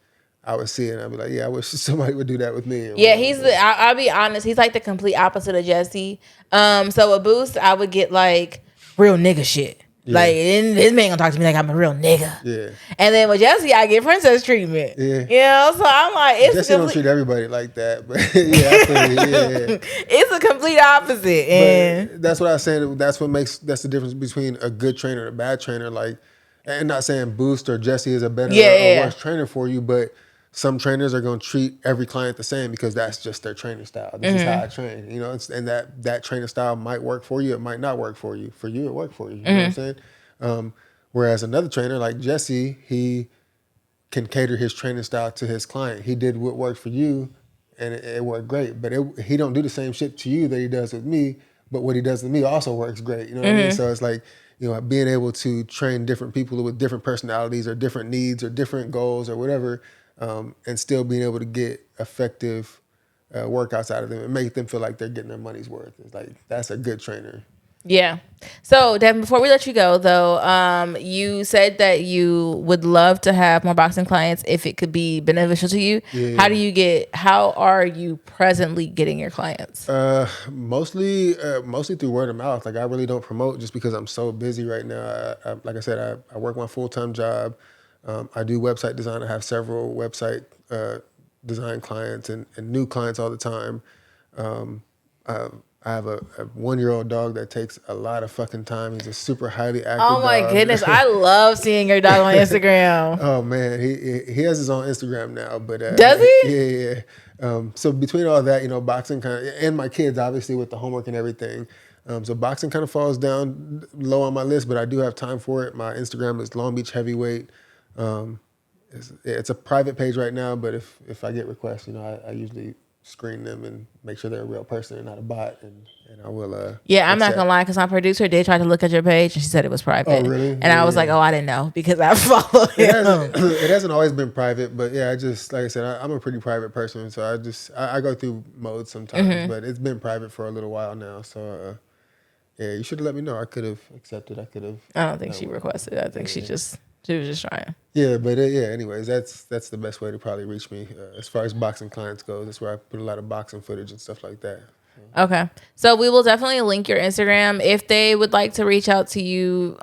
I would see it and I'd be like, yeah, I wish somebody would do that with me. Yeah, I'll be honest, he's like the complete opposite of Jesse. So with Boost, I would get like real nigga shit. Yeah. Like, this man gonna talk to me like I'm a real nigga. Yeah. And then with Jesse, I get princess treatment. Yeah. So I'm like, Jesse don't treat everybody like that, but yeah. It's a complete opposite. And but that's what I was saying. That's the difference between a good trainer and a bad trainer. Like, and not saying Boost or Jesse is a better or worse trainer for you, but some trainers are going to treat every client the same because that's just their training style. This is how I train, and that training style might work for you. It might not work for you. For you, it worked for you. You know what I'm saying? Whereas another trainer like Jesse, he can cater his training style to his client. He did what worked for you, and it worked great. But he don't do the same shit to you that he does with me. But what he does with me also works great. You know what I mean? So it's like, being able to train different people with different personalities or different needs or different goals or whatever. And still being able to get effective workouts out of them and make them feel like they're getting their money's worth. It's like, that's a good trainer. Yeah. So, Devin, before we let you go, though, you said that you would love to have more boxing clients if it could be beneficial to you. Yeah. How are you presently getting your clients? Mostly through word of mouth. Like, I really don't promote just because I'm so busy right now. Like I said, I work my full-time job. I do website design. I have several website design clients and new clients all the time. I have a 1-year-old dog that takes a lot of fucking time. He's a super highly active dog. Oh my goodness. I love seeing your dog on Instagram. Oh man. He has his own Instagram now, but does he? Yeah. So between all that, boxing and my kids, obviously with the homework and everything. So boxing kind of falls down low on my list, but I do have time for it. My Instagram is Long Beach Heavyweight. It's a private page right now, but if I get requests, I usually screen them and make sure they're a real person and not a bot, and I will. Yeah, I'm not gonna lie, because my producer did try to look at your page and she said it was private. Oh, really? And I was like, oh, I didn't know because I follow him. It hasn't always been private, but yeah, I just like I said, I'm a pretty private person, so I go through modes sometimes, but it's been private for a little while now. So yeah, you should have let me know. I could have accepted. I could have. I don't think she requested. I think she was just trying. Yeah, but anyways, that's the best way to probably reach me as far as boxing clients goes. That's where I put a lot of boxing footage and stuff like that. Okay, so we will definitely link your Instagram. If they would like to reach out to you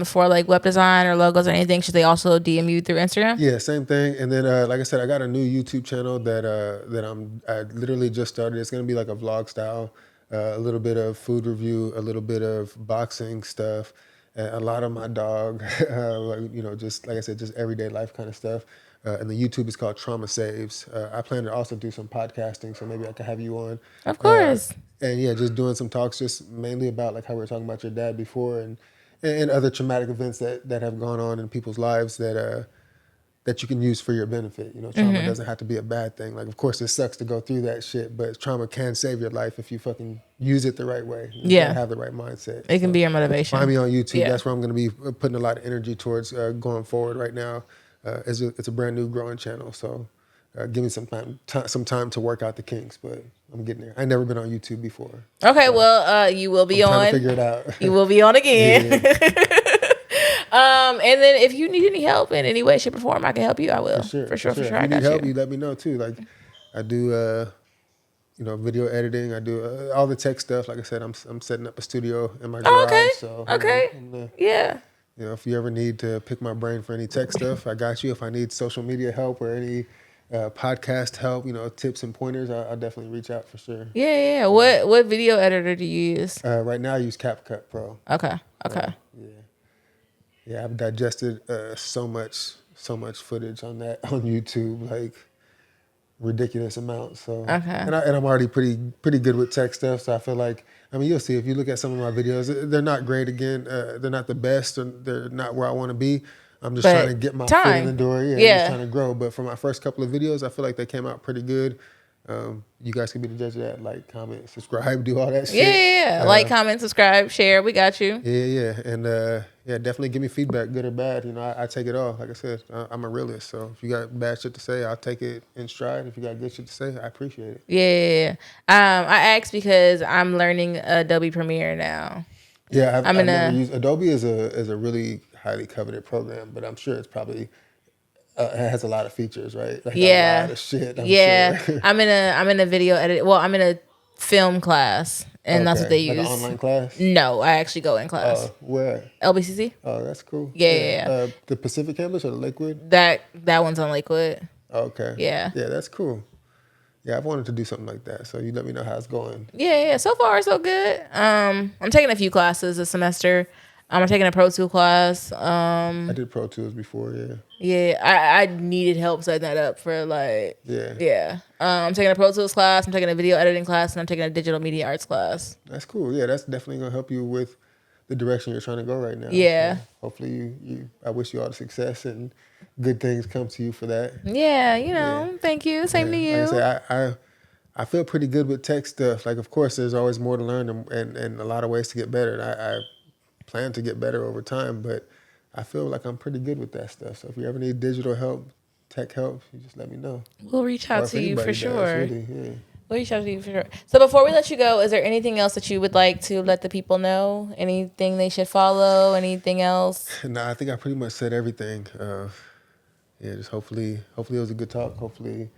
for like web design or logos or anything, should they also DM you through Instagram? Yeah, same thing. And then, like I said, I got a new YouTube channel that I literally just started. It's gonna be like a vlog style, a little bit of food review, a little bit of boxing stuff, a lot of my dog, just like I said, just everyday life kind of stuff. And the YouTube is called Trauma Saves. I plan to also do some podcasting, so maybe I could have you on. Of course. And yeah, just doing some talks, just mainly about like how we were talking about your dad before, and other traumatic events that have gone on in people's lives that you can use for your benefit. Trauma doesn't have to be a bad thing. Like, of course, it sucks to go through that shit, but trauma can save your life if you fucking use it the right way. You gotta have the right mindset. It can be your motivation. Find me on YouTube. Yeah. That's where I'm going to be putting a lot of energy towards going forward right now. It's a brand new growing channel, so give me some time to work out the kinks, but I'm getting there. I've never been on YouTube before. Okay, so, well, you will be on. To figure it out. You will be on again. And then if you need any help in any way, shape, or form, I can help you. I will. For sure. If you need help, you let me know too. Like I do, video editing. I do all the tech stuff. Like I said, I'm setting up a studio in my garage. Oh, okay. So Yeah. If you ever need to pick my brain for any tech stuff, I got you. If I need social media help or any podcast help, tips and pointers, I'll definitely reach out for sure. Yeah. What video editor do you use? Right now I use CapCut Pro. Okay. Yeah, I've digested so much footage on YouTube, like ridiculous amounts. So and I'm already pretty good with tech stuff. So I feel like, you'll see if you look at some of my videos, they're not great. Again, they're not the best, and they're not where I want to be. I'm just trying to get my foot in the door. Yeah, I'm just trying to grow. But for my first couple of videos, I feel like they came out pretty good. You guys can be the judge of that. Like, comment, subscribe, do all that shit. Yeah. Like, comment, subscribe, share. We got you. Yeah. And definitely give me feedback, good or bad. I take it all. Like I said, I'm a realist. So if you got bad shit to say, I'll take it in stride. If you got good shit to say, I appreciate it. Yeah. I asked because I'm learning Adobe Premiere now. Yeah, I've never used Adobe is a really highly coveted program, but I'm sure it's probably it has a lot of features, right? Like a lot of shit. I'm sure. I'm in a video edit. Well, I'm in a film class, and that's what they use. Like an online class? No, I actually go in class. Where? LBCC. Oh, that's cool. Yeah. The Pacific campus or the Lakewood? That one's on Lakewood. Okay. Yeah. Yeah, that's cool. Yeah, I've wanted to do something like that. So you let me know how it's going. Yeah. So far, so good. I'm taking a few classes this semester. I'm taking a Pro Tool class. I did Pro Tools before, yeah. Yeah, I needed help setting that up for like. Yeah. I'm taking a Pro Tools class. I'm taking a video editing class, and I'm taking a digital media arts class. That's cool. Yeah, that's definitely gonna help you with the direction you're trying to go right now. Yeah. So hopefully I wish you all the success and good things come to you for that. Yeah, thank you. Same to you. Like I say, I feel pretty good with tech stuff. Like, of course, there's always more to learn and a lot of ways to get better. And I plan to get better over time, but I feel like I'm pretty good with that stuff. So if you ever need digital help, tech help, you just let me know. We'll reach out to you for sure. We'll reach out to you for sure. So before we let you go, is there anything else that you would like to let the people know? Anything they should follow? Anything else? No, I think I pretty much said everything. Just hopefully it was a good talk. Hopefully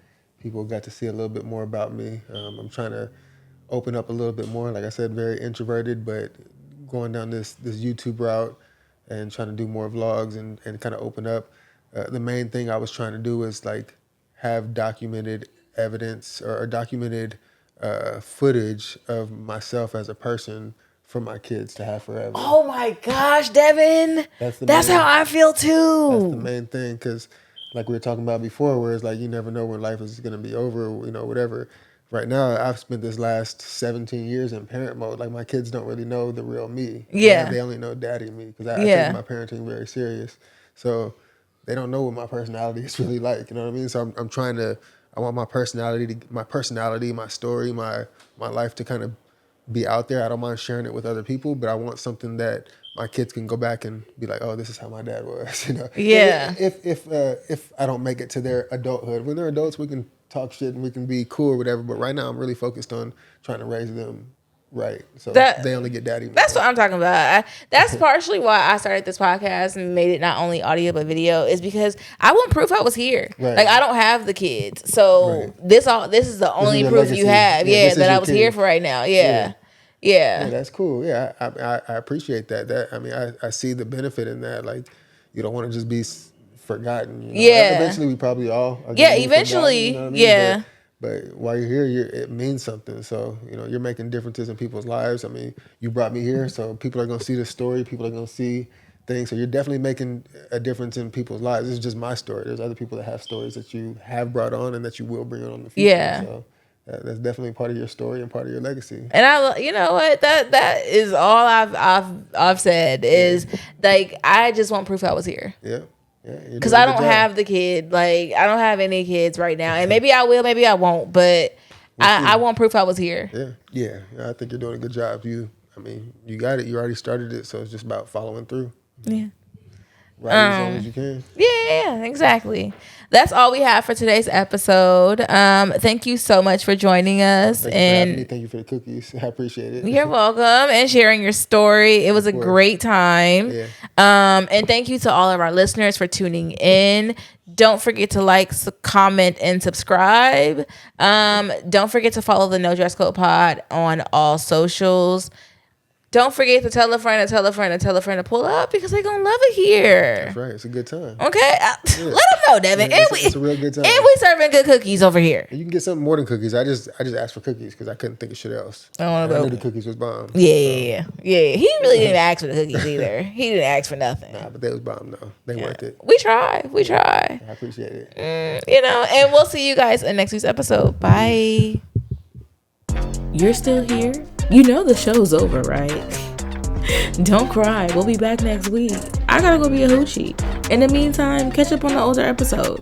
people got to see a little bit more about me. I'm trying to open up a little bit more. Like I said, very introverted, but going down this YouTube route and trying to do more vlogs and kind of open up. The main thing I was trying to do is like have documented evidence or documented footage of myself as a person for my kids to have forever. Oh my gosh, Devin. That's how I feel too. That's the main thing, because like we were talking about before, where it's like you never know when life is going to be over, whatever. Right now, I've spent this last 17 years in parent mode. Like, my kids don't really know the real me. Yeah. They only know daddy and me, because I take my parenting very serious. So they don't know what my personality is really like. You know what I mean? So I'm trying to. I want my personality, my story, my life to kind of be out there. I don't mind sharing it with other people, but I want something that my kids can go back and be like, oh, this is how my dad was. You know? Yeah. If I don't make it to their adulthood, when they're adults, we can talk shit and we can be cool or whatever. But right now, I'm really focused on trying to raise them right, so they only get daddy. That's what I'm talking about. That's partially why I started this podcast and made it not only audio but video, is because I want proof I was here. Right. Like, I don't have the kids, so this is the only proof legacy. You have. Yeah, that I was here for right now. Yeah. That's cool. Yeah, I appreciate that. That, I mean, I see the benefit in that. Like, you don't want to just be forgotten. You know? Yeah. Eventually, we probably all are eventually. You know what I mean? Yeah. But while you're here, it means something. So, you know, you're making differences in people's lives. I mean, you brought me here, so people are going to see this story. People are going to see things. So you're definitely making a difference in people's lives. This is just my story. There's other people that have stories that you have brought on and that you will bring on in the future. Yeah. So that's definitely part of your story and part of your legacy. And you know what? That is all I've said is, like, I just want proof I was here. Yeah. Because I don't have the kid. Like, I don't have any kids right now. And maybe I will, maybe I won't. But I want proof I was here. Yeah. I think you're doing a good job. You got it. You already started it. So it's just about following through. Yeah. Right, as long as you can. Yeah, exactly. That's all we have for today's episode. Thank you so much for joining us. Thank you for the cookies. I appreciate it. You're welcome. And sharing your story. It was a great time. Yeah. And thank you to all of our listeners for tuning in. Don't forget to like, comment, and subscribe. Don't forget to follow the No Dress Code Pod on all socials. Don't forget to tell a friend to pull up, because they're going to love it here. That's right. It's a good time. Okay? Let them know, Devin. It's a real good time. And we serving good cookies over here. You can get something more than cookies. I just asked for cookies because I couldn't think of shit else. I knew the cookies was bomb. Yeah. He really didn't ask for the cookies either. He didn't ask for nothing. Nah, but they was bomb though. They worth it. We try. I appreciate it. And we'll see you guys in next week's episode. Bye. You're still here? You know the show's over, right? Don't cry. We'll be back next week. I gotta go be a hoochie. In the meantime, catch up on the older episodes.